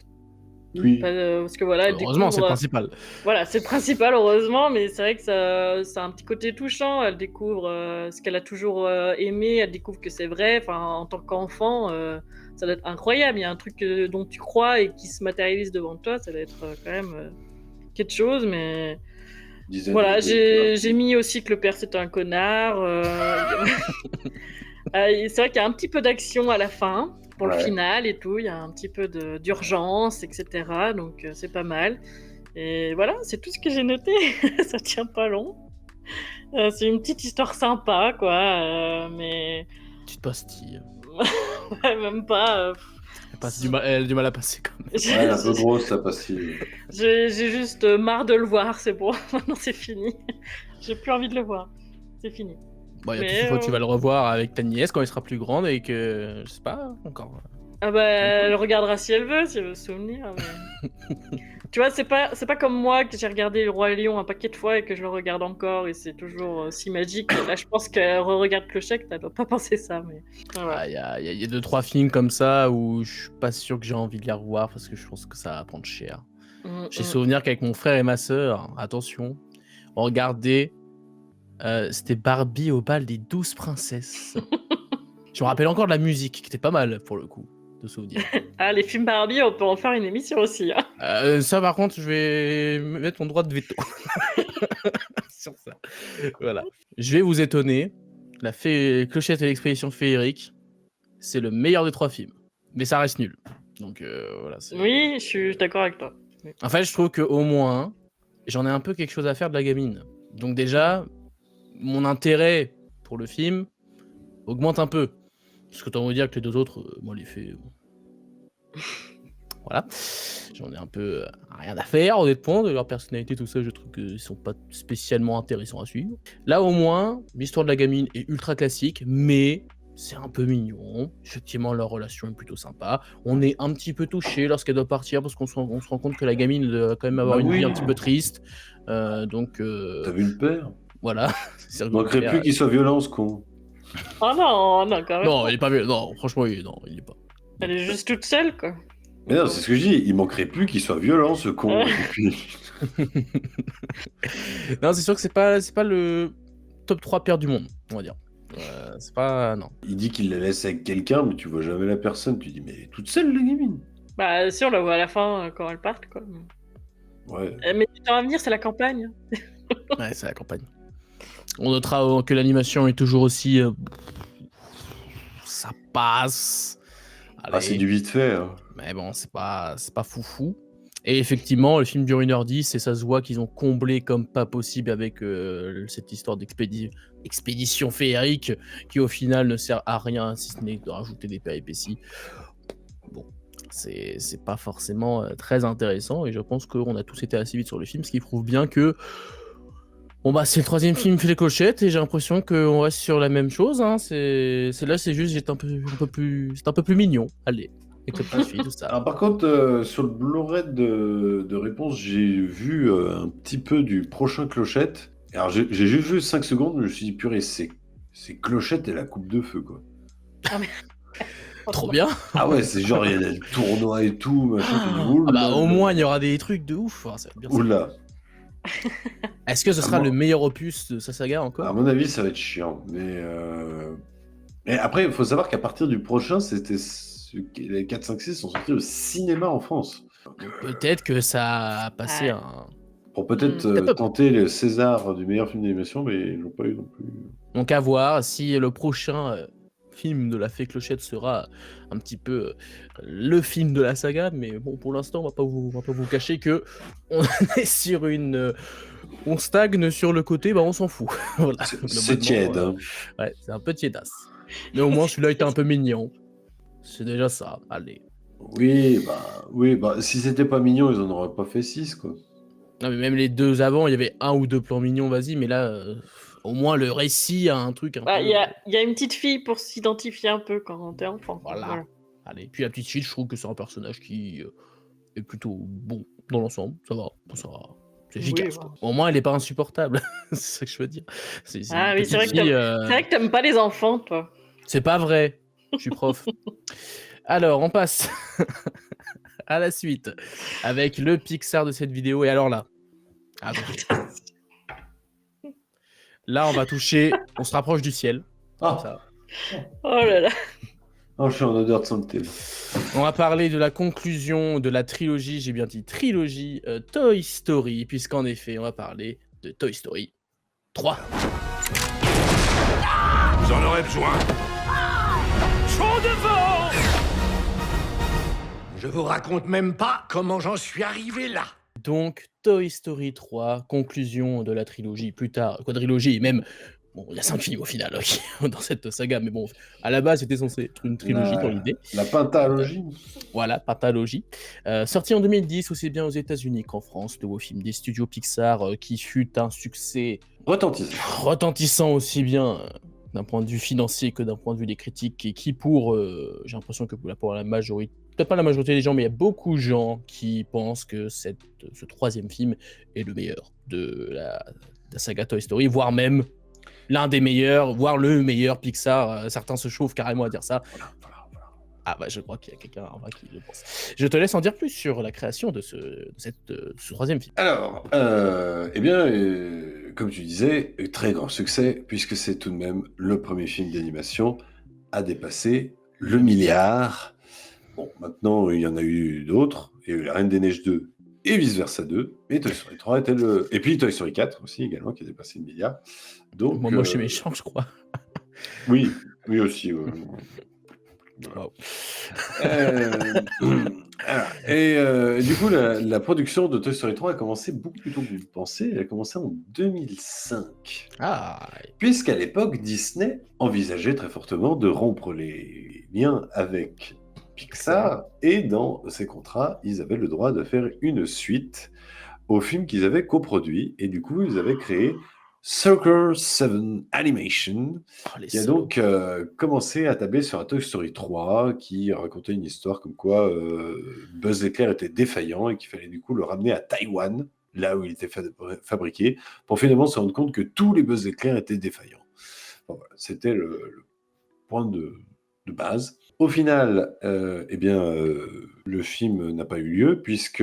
Oui. Parce que voilà, elle Heureusement, c'est le découvre... principal. Voilà, c'est le principal, heureusement, mais c'est vrai que ça a un petit côté touchant. Elle découvre ce qu'elle a toujours aimé, elle découvre que c'est vrai. Enfin, en tant qu'enfant, ça doit être incroyable. Il y a un truc dont tu crois et qui se matérialise devant toi, ça doit être quand même quelque chose, mais... Dizaine Voilà, de- j'ai mis aussi que le père c'était un connard. C'est vrai qu'il y a un petit peu d'action à la fin, pour le Ouais. final et tout. Il y a un petit peu d'urgence, etc. Donc c'est pas mal. Et voilà, c'est tout ce que j'ai noté. Ça tient pas long. C'est une petite histoire sympa, quoi. Mais Petite pastille. ouais, même pas. Elle a du mal à passer quand même. Ouais, un peu grosse la pastille. J'ai juste marre de le voir, c'est bon. Maintenant c'est fini. J'ai plus envie de le voir. C'est fini. Bon, il y a Mais, peut-être une fois que tu vas le revoir avec ta nièce quand elle sera plus grande et que. Je sais pas, encore. Ah bah, elle regardera si elle veut se souvenir. Mais... Tu vois, c'est pas comme moi que j'ai regardé Le Roi Lion un paquet de fois et que je le regarde encore et c'est toujours si magique. Là, je pense que re-regarde Clochette, elle doit pas penser ça, mais voilà. Ah, y a 2-3 films comme ça où je suis pas sûr que j'ai envie de les revoir parce que je pense que ça va prendre cher. J'ai souvenir qu'avec mon frère et ma sœur, attention, on regardait, c'était Barbie au bal des 12 princesses. Je me rappelle encore de la musique qui était pas mal pour le coup, de souvenir. Ah, les films Barbie, on peut en faire une émission aussi. Hein. Ça par contre, je vais me mettre mon droit de veto sur ça. Voilà. Je vais vous étonner. La Clochette et l'expédition féerique, c'est le meilleur des 3 films. Mais ça reste nul. Donc voilà. Oui, je suis d'accord avec toi. En fait, je trouve qu'au moins, j'en ai un peu quelque chose à faire de la gamine. Donc déjà, mon intérêt pour le film augmente un peu. Parce que t'as envie de dire que les 2 autres, moi, les faits... Voilà. J'en ai un peu rien à faire, honnêtement, de leur personnalité, tout ça. Je trouve qu'ils sont pas spécialement intéressants à suivre. Là, au moins, l'histoire de la gamine est ultra classique, mais c'est un peu mignon. Effectivement, leur relation est plutôt sympa. On est un petit peu touché lorsqu'elle doit partir, parce qu'on se rend compte que la gamine doit quand même avoir une vie un petit peu triste. Donc... T'as vu le père? Voilà. Il manquerait plus qu'il soit violent, ce con. Oh non, quand même. Non, il est pas violent. Non, franchement, il est pas. Elle est juste toute seule, quoi. Mais non, c'est ce que je dis. Il manquerait plus qu'il soit violent, ce con. Et puis... Non, c'est sûr que c'est pas le top 3 père du monde, on va dire. C'est pas... Non. Il dit qu'il la laisse avec quelqu'un, mais tu vois jamais la personne. Tu dis, mais elle est toute seule, la gamine. Bah, si, on la voit à la fin quand elle part, quoi. Ouais. Mais du temps à venir, c'est la campagne. Ouais, c'est la campagne. On notera que l'animation est toujours aussi... Ça passe. Ah, c'est du vite fait. Hein. Mais bon, c'est pas foufou. Et effectivement, le film dure 1h10 et ça se voit qu'ils ont comblé comme pas possible avec cette histoire d'expédition féerique qui au final ne sert à rien si ce n'est de rajouter des péripéties. Bon, c'est pas forcément très intéressant et je pense qu'on a tous été assez vite sur le film, ce qui prouve bien que bon bah c'est le 3e film fait les clochettes et j'ai l'impression qu'on reste sur la même chose. Hein. C'est juste j'étais un peu plus mignon. Allez. Avec le prince-fille, tout ça. Alors, par contre, sur le Blu-ray de réponse, j'ai vu un petit peu du prochain Clochette. Alors, j'ai juste vu 5 secondes, mais je me suis dit, purée, c'est Clochette et la coupe de feu, quoi. Ah, mais... Trop bien. Ah ouais, c'est genre, il y a des tournois et tout, machin. Ah bah, au moins, il y aura des trucs de ouf. Hein, ça va être bien. Oula. Est-ce que ce sera le meilleur opus de sa saga encore? À mon avis, ça va être chiant. Mais après, il faut savoir qu'à partir du prochain, les 4, 5, 6 sont sortis au cinéma en France. Peut-être que ça a passé un... Pour peut-être tenter le César du meilleur film d'animation, mais ils l'ont pas eu non plus. Donc à voir si le prochain film de la Fée Clochette sera un petit peu le film de la saga, mais bon, pour l'instant, on va pas vous cacher que on est sur on stagne sur le côté, bah on s'en fout. Voilà. C'est tiède. Hein. Ouais, c'est un peu tiédasse. Mais au moins, celui-là était un peu mignon. C'est déjà ça, allez. Oui, bah, si c'était pas mignon, ils en auraient pas fait 6, quoi. Non, mais même les 2 avant, il y avait 1 ou 2 plans mignons, vas-y, mais là, au moins le récit a un truc un peu... Il y a une petite fille pour s'identifier un peu quand t'es enfant. Voilà. Allez, puis la petite fille, je trouve que c'est un personnage qui est plutôt bon dans l'ensemble, ça va. C'est efficace, quoi. Au moins, elle est pas insupportable, c'est ça que je veux dire. Oui, c'est vrai que t'aimes pas les enfants, toi. C'est pas vrai, je suis prof. Alors, on passe à la suite avec le Pixar de cette vidéo. Et alors là, là, on va toucher, on se rapproche du ciel. Comme ça. Oh là là. Oh, je suis en odeur de sainteté. On va parler de la conclusion de la trilogie, j'ai bien dit trilogie, Toy Story, puisqu'en effet, on va parler de Toy Story 3. Vous en aurez besoin. Chaud devant. Je vous raconte même pas comment j'en suis arrivé là. Donc, Toy Story 3, conclusion de la trilogie, plus tard, quadrilogie, et même... Bon, il y a 5 films au final dans cette saga, mais bon, à la base, c'était censé être une trilogie dans l'idée. La pentalogie. Voilà, pentalogie. Sorti en 2010, aussi bien aux États-Unis qu'en France, nouveau film des studios Pixar qui fut un succès retentissant aussi bien d'un point de vue financier que d'un point de vue des critiques, et qui j'ai l'impression que pour la majorité, peut-être pas la majorité des gens, mais il y a beaucoup de gens qui pensent que ce troisième film est le meilleur de la saga Toy Story, voire même l'un des meilleurs, voire le meilleur Pixar. Certains se chauffent carrément à dire ça. Voilà. Ah bah je crois qu'il y a quelqu'un en vrai qui le pense. Je te laisse en dire plus sur la création de ce troisième film. Alors, comme tu disais, très grand succès, puisque c'est tout de même le premier film d'animation à dépasser le milliard. Bon, maintenant, il y en a eu d'autres. Il y a eu La Reine des Neiges 2 et Vice Versa 2. Et Toy Story 3 était le... Et puis Toy Story 4 aussi, également, qui a dépassé le milliard. Donc, Moi, chez méchant, je crois. Oui aussi. Wow. Du coup, la production de Toy Story 3 a commencé beaucoup plus tôt que vous le pensez. Elle a commencé en 2005. Ah, Puisqu'à l'époque, Disney envisageait très fortement de rompre les liens avec Pixar. Et dans ces contrats, ils avaient le droit de faire une suite au film qu'ils avaient coproduit. Et du coup, ils avaient créé Circle 7 Animation, qui a donc commencé à tabler sur un Toy Story 3 qui racontait une histoire comme quoi Buzz l'éclair était défaillant et qu'il fallait du coup le ramener à Taïwan, là où il était fabriqué, pour finalement se rendre compte que tous les Buzz l'éclair étaient défaillants. Bon, voilà, c'était le point de base. Au final, le film n'a pas eu lieu puisque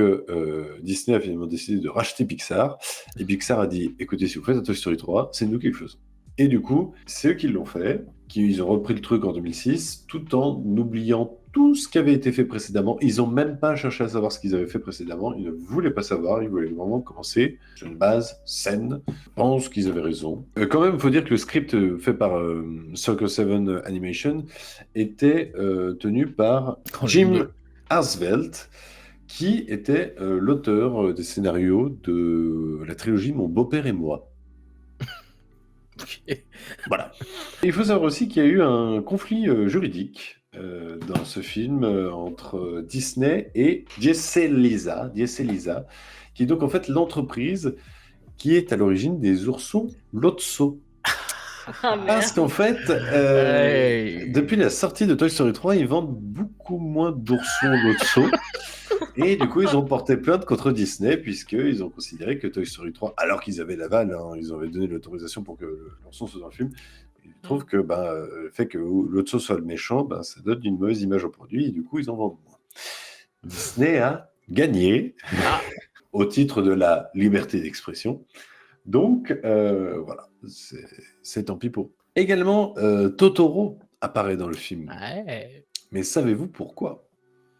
Disney a finalement décidé de racheter Pixar. Et Pixar a dit, écoutez, si vous faites un Toy Story 3, c'est nous qui le faisons. Et du coup, c'est eux qui l'ont fait, ils ont repris le truc en 2006, tout en oubliant tout ce qui avait été fait précédemment. Ils n'ont même pas cherché à savoir ce qu'ils avaient fait précédemment. Ils ne voulaient pas savoir. Ils voulaient vraiment commencer sur une base saine. Je pense qu'ils avaient raison. Quand même, il faut dire que le script fait par Circle 7 Animation était tenu par Jim Harsvelt, qui était l'auteur des scénarios de la trilogie Mon beau-père et moi. Okay. Voilà. Il faut savoir aussi qu'il y a eu un conflit juridique dans ce film entre Disney et Jesselisa, qui est donc en fait l'entreprise qui est à l'origine des oursons Lotso. Parce qu'en fait, depuis la sortie de Toy Story 3, ils vendent beaucoup moins d'oursons Lotso. Et du coup, ils ont porté plainte contre Disney, puisqu'ils ont considéré que Toy Story 3, alors qu'ils avaient l'aval, ils avaient donné l'autorisation pour que l'ourson soit dans le film, ils trouvent que le fait que l'ourson soit le méchant, ça donne une mauvaise image au produit, et du coup, ils en vendent moins. Disney a gagné au titre de la liberté d'expression. Donc, voilà, c'est tant pis pour eux. Également, Totoro apparaît dans le film. Ouais. Mais savez-vous pourquoi ?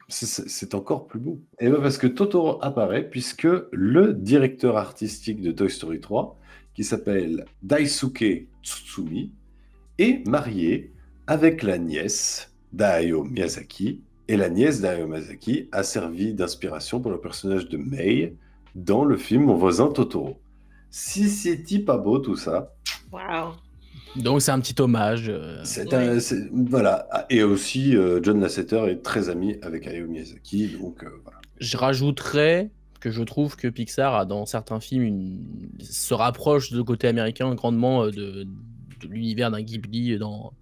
C'est encore plus beau. Et bien parce que Totoro apparaît, puisque le directeur artistique de Toy Story 3, qui s'appelle Daisuke Tsutsumi, est marié avec la nièce d'Hayao Miyazaki. Et la nièce d'Hayao Miyazaki a servi d'inspiration pour le personnage de Mei dans le film Mon voisin Totoro. Si c'est pas beau tout ça. Waouh. Donc c'est un petit hommage. Voilà. Et aussi, John Lasseter est très ami avec Hayao Miyazaki. Donc voilà. Je rajouterais que je trouve que Pixar a dans certains films se rapproche de côté américain grandement de l'univers d'un Ghibli dans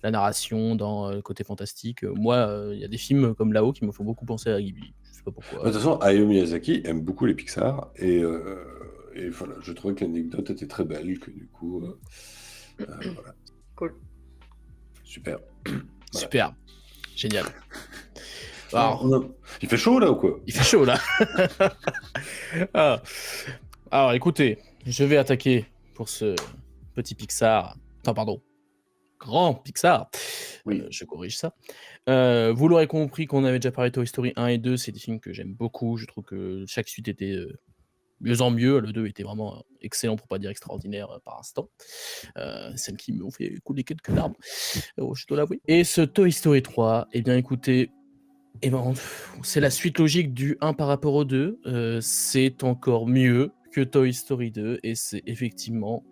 la narration, dans le côté fantastique. Moi, il y a des films comme Là-haut qui me font beaucoup penser à Ghibli. Je sais pas pourquoi. De toute façon, Hayao Miyazaki aime beaucoup les Pixar. Et voilà, je trouvais que l'anecdote était très belle. Que du coup, voilà. Cool. Super. Voilà. Super. Génial. Alors, il fait chaud là ou quoi ? Il fait chaud là. Alors écoutez, je vais attaquer pour ce petit Pixar. Enfin pardon, grand Pixar. Oui. Je corrige ça. Vous l'aurez compris qu'on avait déjà parlé de Toy Story 1 et 2. C'est des films que j'aime beaucoup. Je trouve que chaque suite était mieux en mieux. Le 2 était vraiment excellent, pour pas dire extraordinaire par instant. Celles qui m'ont fait couler quelques larmes, je dois l'avouer. Et ce Toy Story 3, eh bien écoutez, c'est la suite logique du 1 par rapport au 2. C'est encore mieux que Toy Story 2 et c'est effectivement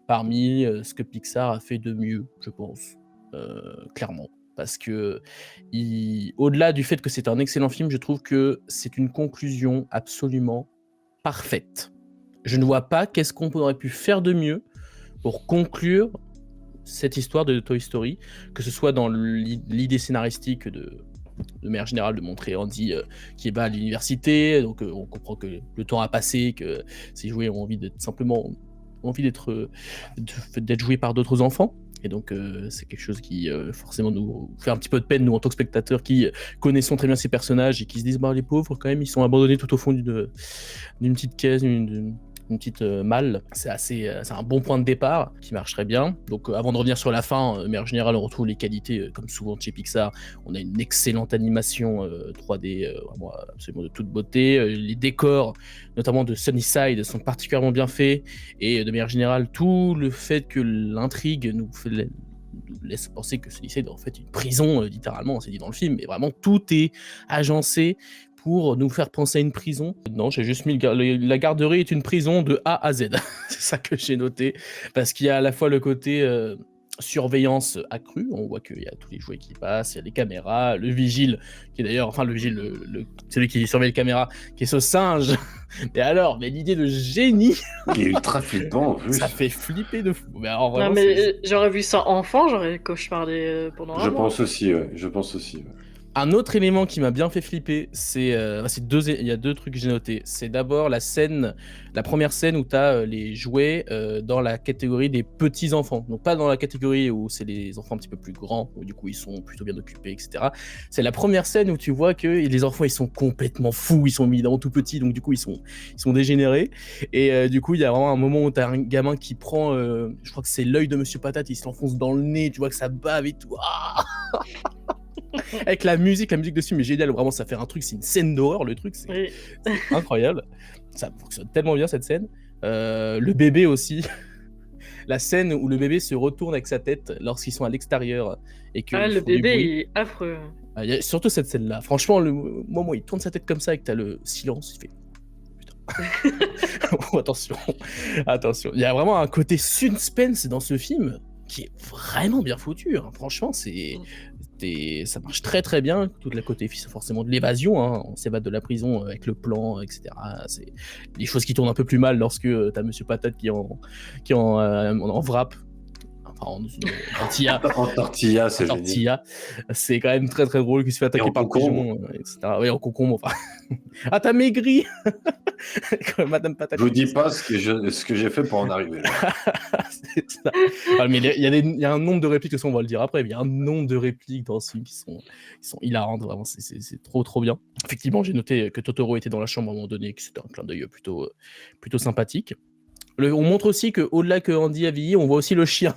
parmi ce que Pixar a fait de mieux, je pense, clairement. Parce que, au-delà du fait que c'est un excellent film, je trouve que c'est une conclusion absolument parfaite. Je ne vois pas qu'est-ce qu'on aurait pu faire de mieux pour conclure cette histoire de Toy Story, que ce soit dans l'idée scénaristique de manière générale, de montrer Andy qui va à l'université. Donc, on comprend que le temps a passé, que ces jouets ont envie d'être simplement d'être joués par d'autres enfants. Et donc, c'est quelque chose qui, forcément, nous fait un petit peu de peine, nous, en tant que spectateurs, qui connaissons très bien ces personnages et qui se disent, bah, les pauvres, quand même, ils sont abandonnés tout au fond d'une petite caisse, une petite malle. C'est un bon point de départ qui marche très bien. Donc, avant de revenir sur la fin, mais en général, on retrouve les qualités, comme souvent chez Pixar. On a une excellente animation 3D, vraiment absolument de toute beauté. Les décors, notamment de Sunnyside, sont particulièrement bien faits. Et de manière générale, tout le fait que l'intrigue nous laisse penser que Sunnyside est en fait une prison, littéralement, c'est dit dans le film, mais vraiment tout est agencé pour nous faire penser à une prison. Non, j'ai juste mis la garderie est une prison de A à Z. C'est ça que j'ai noté, parce qu'il y a à la fois le côté surveillance accrue, on voit qu'il y a tous les jouets qui passent, il y a les caméras, le vigile, qui est d'ailleurs, enfin le vigile, celui qui surveille les caméras, qui est ce singe. Mais l'idée de génie, Il est ultra flippant en plus. ça fait flipper de fou. Mais alors, Non, vraiment, mais j'aurais vu ça enfant, j'aurais cauchemardé pendant un Je mois. pense aussi, ouais. Je pense aussi. Ouais. Un autre élément qui m'a bien fait flipper, il y a deux trucs que j'ai notés. C'est d'abord la première scène où tu as les jouets dans la catégorie des petits enfants. Donc pas dans la catégorie où c'est les enfants un petit peu plus grands, où du coup ils sont plutôt bien occupés, etc. C'est la première scène où tu vois que les enfants ils sont complètement fous, ils sont évidemment tout petits, donc du coup ils sont dégénérés. Et du coup il y a vraiment un moment où tu as un gamin qui prend, je crois que c'est l'œil de Monsieur Patate, il se l'enfonce dans le nez, tu vois que ça bave et tout. Ah avec la musique dessus, mais génial, vraiment ça fait un truc, c'est une scène d'horreur, le truc, c'est Oui. incroyable. Ça fonctionne tellement bien cette scène. Le bébé aussi, la scène où le bébé se retourne avec sa tête lorsqu'ils sont à l'extérieur et que Ah, ils le font du bébé, bruit. il est affreux. Il y a surtout cette scène-là. Franchement, le moment où il tourne sa tête comme ça et que t'as le silence, il fait putain. Attention. Il y a vraiment un côté suspense dans ce film qui est vraiment bien foutu. Hein. Franchement, ça marche très très bien. Tout le côté forcément de l'évasion, hein. On s'évade de la prison avec le plan, etc. C'est des choses qui tournent un peu plus mal lorsque t'as Monsieur Patate qui est en wrap. Enfin, en tortilla. En tortilla, c'est génial. Tortilla. C'est quand même très très drôle qu'il se fait attaquer par le pigeon, etc. Oui, en concombre. Enfin. Ah, t'as maigri. Madame Patate. Je vous dis pas ce que j'ai fait pour en arriver là. C'est ça. Ah, mais il y a un nombre de répliques, on va le dire après, mais il y a un nombre de répliques dans ce film qui sont hilarantes, vraiment, c'est trop bien. Effectivement, j'ai noté que Totoro était dans la chambre à un moment donné, que c'était un clin d'œil plutôt sympathique. On montre aussi qu'au-delà que Andy a vieilli, on voit aussi le chien.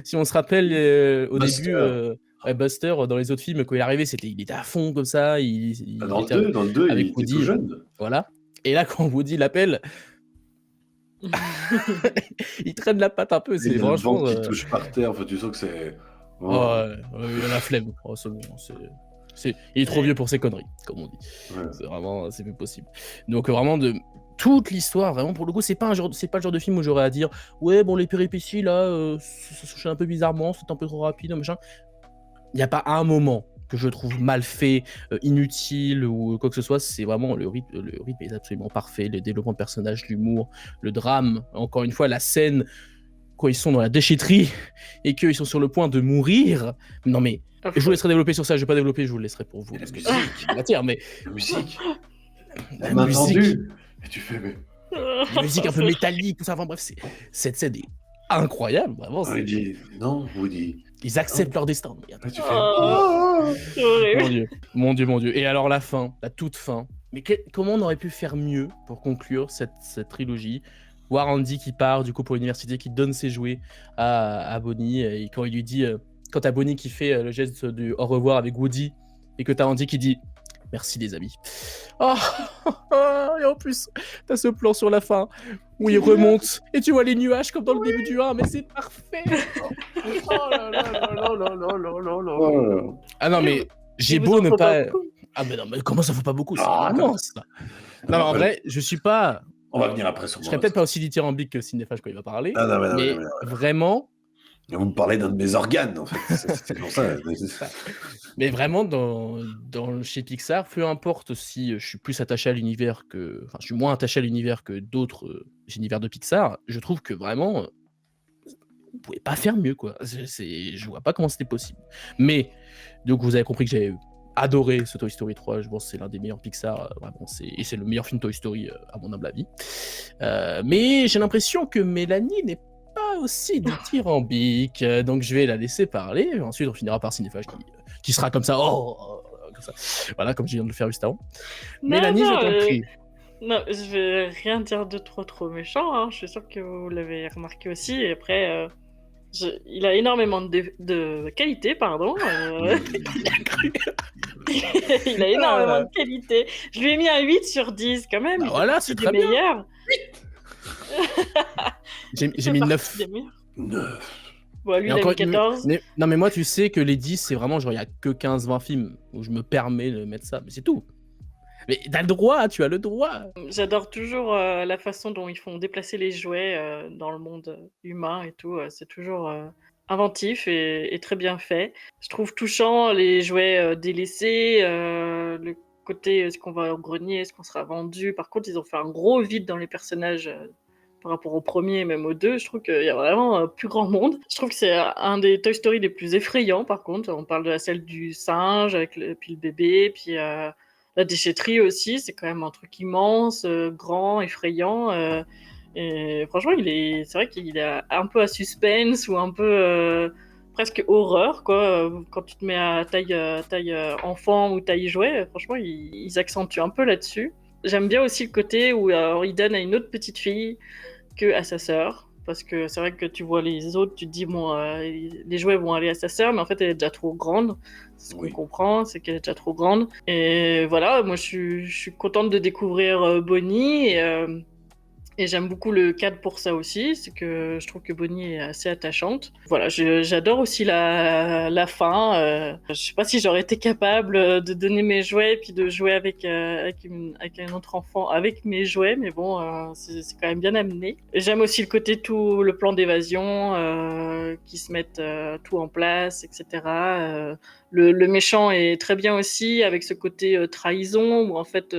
Si on se rappelle au début, Buster, dans les autres films, quand il est arrivé, il était à fond comme ça. Dans le 2, il était tout jeune. Voilà. Et là, quand Woody l'appelle, il traîne la patte un peu. C'est franchement. Le vent qui touche par terre, enfin, tu sens que c'est. Oh, il a la flemme. Oh, c'est bon. Il est trop vieux pour ses conneries, comme on dit. Ouais. C'est plus possible. Donc, vraiment, toute l'histoire, vraiment, pour le coup, c'est pas le genre de film où j'aurais à dire ouais, bon, les péripéties là, ça se fait un peu bizarrement, c'est un peu trop rapide, machin. Il n'y a pas un moment que je trouve mal fait, inutile ou quoi que ce soit. C'est vraiment le rythme est absolument parfait, le développement de personnages, l'humour, le drame. Encore une fois, la scène quand ils sont dans la déchetterie et qu'ils sont sur le point de mourir. Non mais je vous laisserai développer sur ça. Je vais pas développer, je vous le laisserai pour vous parce que c'est matière. Mais la musique, la musique. Et tu fais mais. La musique un peu métallique, tout ça. Enfin bref, cette scène est incroyable, vraiment. Non, Woody. Ils acceptent leur destin. Tu fais... Mon Dieu. Et alors la fin, la toute fin. Mais comment on aurait pu faire mieux pour conclure cette trilogie? Voir Andy qui part du coup pour l'université, qui donne ses jouets à Bonnie, et quand il lui dit, quand t'as Bonnie qui fait le geste du au revoir avec Woody, et que t'as Andy qui dit merci les amis. Et en plus, t'as ce plan sur la fin où il remonte et tu vois les nuages comme dans le début du 1, mais c'est parfait. Ah non, mais j'ai beau ne pas. Ah mais non, mais comment ça vaut pas beaucoup? C'est immense. Non, mais en vrai, je suis pas. On va venir après sur moi. Je serais peut-être pas aussi dithyrambique que Cinéphage quand il va parler. Mais vraiment. Vous me parlez d'un de mes organes, en fait. C'est pour ça. Mais vraiment, chez Pixar, peu importe si je suis plus attaché à l'univers que. Enfin, je suis moins attaché à l'univers que d'autres univers de Pixar, je trouve que vraiment. Vous pouvez pas faire mieux, quoi. Je vois pas comment c'était possible. Mais, donc, vous avez compris que j'avais adoré ce Toy Story 3, je pense que c'est l'un des meilleurs Pixar, vraiment, et c'est le meilleur film Toy Story, à mon humble avis. Mais j'ai l'impression que Mélanie n'est pas aussi dithyrambique, donc je vais la laisser parler, et ensuite on finira par Cinéphage qui sera comme ça, comme ça. Voilà, comme je viens de le faire juste avant. Mélanie, je t'en prie. Non, je vais rien dire de trop méchant, hein. Je suis sûre que vous l'avez remarqué aussi. Et après, il a énormément de qualité, pardon. Il a énormément de qualité. Je lui ai mis un 8 sur 10 quand même. Bah voilà, c'est très bien. Meilleur. J'ai mis 9. 9. Bon, lui, il a mis 14. Non, mais moi, tu sais que les 10, c'est vraiment genre, il n'y a que 15-20 films où je me permets de mettre ça, mais c'est tout. Mais t'as le droit, tu as le droit. J'adore toujours la façon dont ils font déplacer les jouets dans le monde humain et tout. C'est toujours inventif et très bien fait. Je trouve touchant les jouets délaissés, le côté est-ce qu'on va au grenier, est-ce qu'on sera vendu. Par contre, ils ont fait un gros vide dans les personnages par rapport au premier et même au deux. Je trouve qu'il y a vraiment plus grand monde. Je trouve que c'est un des Toy Story les plus effrayants, par contre. On parle de la celle du singe, puis le bébé, puis la déchetterie aussi. C'est quand même un truc immense, grand, effrayant. Et franchement, c'est vrai qu'il est un peu à suspense ou un peu presque horreur, quoi. Quand tu te mets à taille enfant ou taille jouet, franchement, ils accentuent un peu là-dessus. J'aime bien aussi le côté où il donne à une autre petite fille que à sa sœur, parce que c'est vrai que tu vois les autres, tu te dis bon, les jouets vont aller à sa sœur, mais en fait elle est déjà trop grande. Ce qu'on comprend, c'est qu'elle est déjà trop grande. Et voilà, moi je suis contente de découvrir Bonnie et j'aime beaucoup le cadre pour ça aussi, c'est que je trouve que Bonnie est assez attachante. Voilà, j'adore aussi la fin. Je sais pas si j'aurais été capable de donner mes jouets et puis de jouer avec un autre enfant avec mes jouets, mais bon, c'est quand même bien amené. Et j'aime aussi le côté tout le plan d'évasion, qui se mettent tout en place, etc. Le méchant est très bien aussi avec ce côté trahison où en fait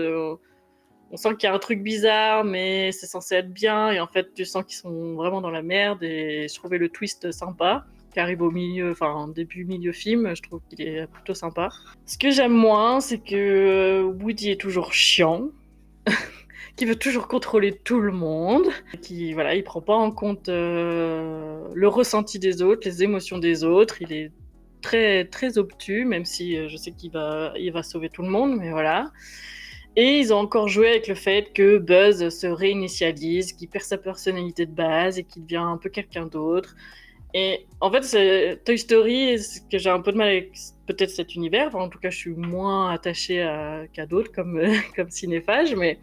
on sent qu'il y a un truc bizarre, mais c'est censé être bien. Et en fait, tu sens qu'ils sont vraiment dans la merde. Et je trouvais le twist sympa, qui arrive au milieu, enfin, début, milieu film. Je trouve qu'il est plutôt sympa. Ce que j'aime moins, c'est que Woody est toujours chiant, qui veut toujours contrôler tout le monde, qui, voilà, il prend pas en compte le ressenti des autres, les émotions des autres. Il est très, très obtus, même si je sais qu'il va sauver tout le monde, mais voilà. Et ils ont encore joué avec le fait que Buzz se réinitialise, qu'il perd sa personnalité de base et qu'il devient un peu quelqu'un d'autre. Et en fait, Toy Story, c'est que j'ai un peu de mal avec peut-être cet univers. Enfin, en tout cas, je suis moins attachée qu'à d'autres comme Cinéphage, mais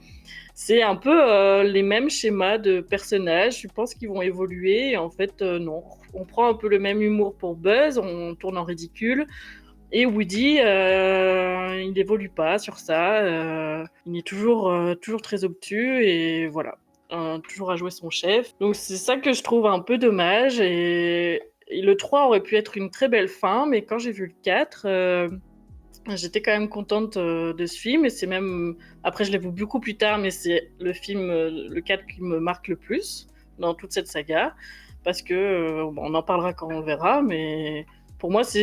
c'est un peu les mêmes schémas de personnages. Je pense qu'ils vont évoluer. Et en fait, non. On prend un peu le même humour pour Buzz, on tourne en ridicule. Et Woody, il n'évolue pas sur ça. Il est toujours très obtus et voilà, toujours à jouer son chef. Donc c'est ça que je trouve un peu dommage. Et le 3 aurait pu être une très belle fin, mais quand j'ai vu le 4, j'étais quand même contente de ce film. Et c'est même, après je l'ai vu beaucoup plus tard, mais c'est le film, le 4 qui me marque le plus dans toute cette saga. Parce que, bon, on en parlera quand on le verra, mais... Pour moi, c'est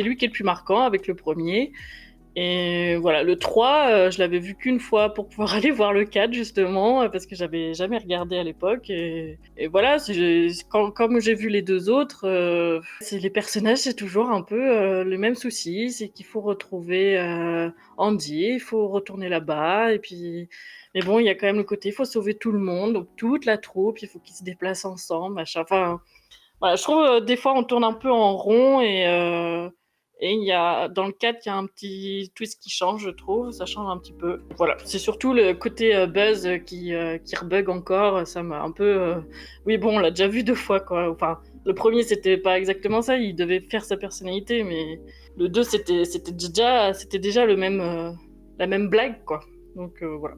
lui qui est le plus marquant avec le premier. Et voilà, le 3, je l'avais vu qu'une fois pour pouvoir aller voir le 4, justement, parce que j'avais jamais regardé à l'époque. Et voilà, comme j'ai vu les deux autres, les personnages, c'est toujours un peu le même souci. C'est qu'il faut retrouver Andy, il faut retourner là-bas. Et puis... Mais bon, il y a quand même le côté, il faut sauver tout le monde, donc toute la troupe, il faut qu'ils se déplacent ensemble, machin. Enfin... Voilà, je trouve des fois on tourne un peu en rond et il y a dans le 4 il y a un petit twist qui change, je trouve, ça change un petit peu. Voilà, c'est surtout le côté Buzz qui rebug encore, ça m'a un peu oui bon, on l'a déjà vu 2 fois quoi. Enfin, le premier c'était pas exactement ça, il devait faire sa personnalité, mais le 2 c'était déjà le même la même blague quoi. Donc voilà.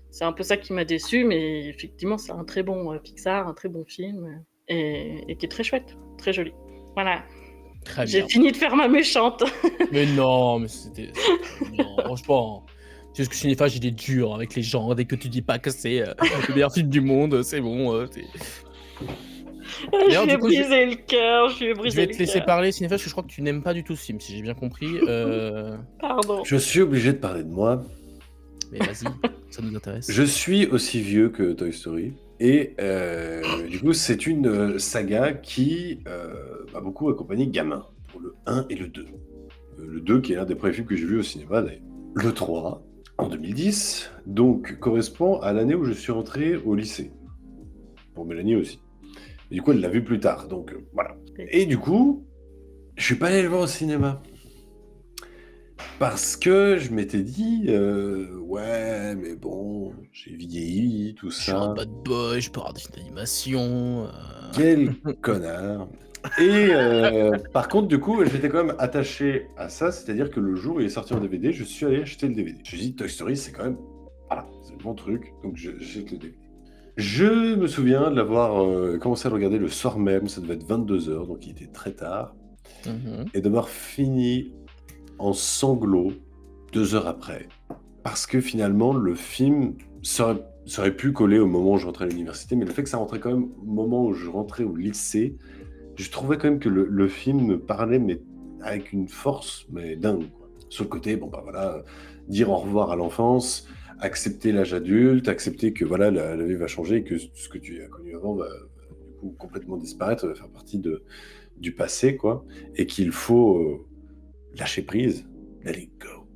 C'est un peu ça qui m'a déçu, mais effectivement, c'est un très bon Pixar, un très bon film. Et qui est très chouette, très joli. Voilà. Très J'ai bien. fini de faire ma méchante. Mais non, mais c'était... Non, franchement... Tu sais ce que Cinéphage, il est dur avec les gens. Dès que tu dis pas que c'est le meilleur film du monde, c'est bon. Je D'ailleurs, lui ai du coup, brisé le cœur, je lui ai je brisé vais le te laisser cœur. parler, Cinéphage, parce que je crois que tu n'aimes pas du tout ce film, si j'ai bien compris. Pardon. Je suis obligé de parler de moi. Mais vas-y, ça nous intéresse. Je suis aussi vieux que Toy Story. Et du coup, c'est une saga qui m'a beaucoup accompagné gamin, pour le 1 et le 2. Le 2 qui est l'un des premiers films que j'ai vu au cinéma d'ailleurs. Le 3, en 2010, donc correspond à l'année où je suis entré au lycée. Pour Mélanie aussi. Et du coup, elle l'a vu plus tard, donc voilà. Et du coup, je suis pas allé le voir au cinéma. Parce que je m'étais dit, ouais, mais bon, j'ai vieilli, tout Je suis un ça. bad boy, je peux regarder une animation. Quel connard. Et par contre, du coup, j'étais quand même attaché à ça, c'est-à-dire que le jour où il est sorti en DVD, je suis allé acheter le DVD. Je me suis dit, Toy Story, c'est quand même, voilà, c'est le bon truc, donc j'achète le DVD. Je me souviin de l'avoir commencé à le regarder le soir même, ça devait être 22h, donc il était très tard, et d'avoir fini en sanglots 2 heures après. Parce que finalement, le film serait pu coller au moment où je rentrais à l'université, mais le fait que ça rentrait quand même au moment où je rentrais au lycée, je trouvais quand même que le film me parlait, mais avec une force, mais dingue, quoi. Sur le côté, bon bah voilà, dire au revoir à l'enfance, accepter l'âge adulte, accepter que voilà, la vie va changer, que ce que tu as connu avant va du coup complètement disparaître, va faire partie du passé, quoi, et qu'il faut lâcher prise, let it go.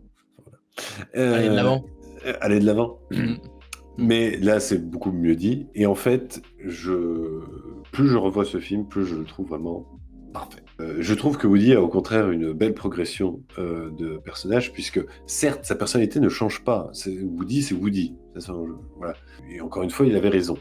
Voilà. Allez de l'avant. Aller de l'avant. Mm. Mais là, c'est beaucoup mieux dit. Et en fait, plus je revois ce film, plus je le trouve vraiment parfait. Je trouve que Woody a au contraire une belle progression de personnage, puisque certes, sa personnalité ne change pas. Woody, c'est Woody. Voilà. Et encore une fois, il avait raison.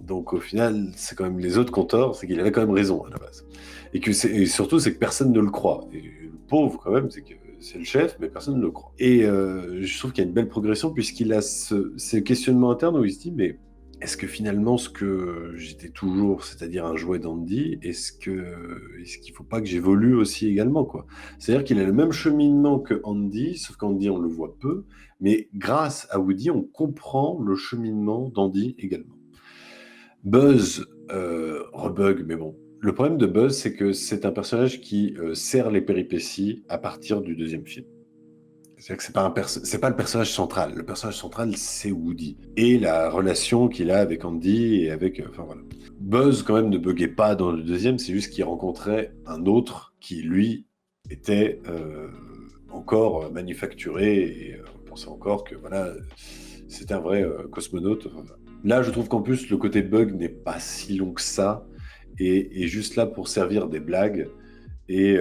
Donc au final, c'est quand même les autres qui ont tort, c'est qu'il avait quand même raison à la base. Et surtout, c'est que personne ne le croit. Et le pauvre, quand même, c'est que c'est le chef, mais personne ne le croit. Et je trouve qu'il y a une belle progression, puisqu'il a ces questionnements internes où il se dit, mais est-ce que finalement, ce que j'étais toujours, c'est-à-dire un jouet d'Andy, est-ce qu'il ne faut pas que j'évolue aussi également, quoi. C'est-à-dire qu'il a le même cheminement que Andy, sauf qu'Andy, on le voit peu, mais grâce à Woody, on comprend le cheminement d'Andy également. Buzz rebug, mais bon. Le problème de Buzz, c'est que c'est un personnage qui sert les péripéties à partir du deuxième film. C'est-à-dire que c'est pas le personnage central. Le personnage central, c'est Woody. Et la relation qu'il a avec Andy et avec... Enfin voilà. Buzz, quand même, ne buguait pas dans le deuxième, c'est juste qu'il rencontrait un autre qui, lui, était encore manufacturé et on pensait encore que, voilà, c'était un vrai cosmonaute. Enfin, voilà. Là, je trouve qu'en plus, le côté bug n'est pas si long que ça et juste là pour servir des blagues et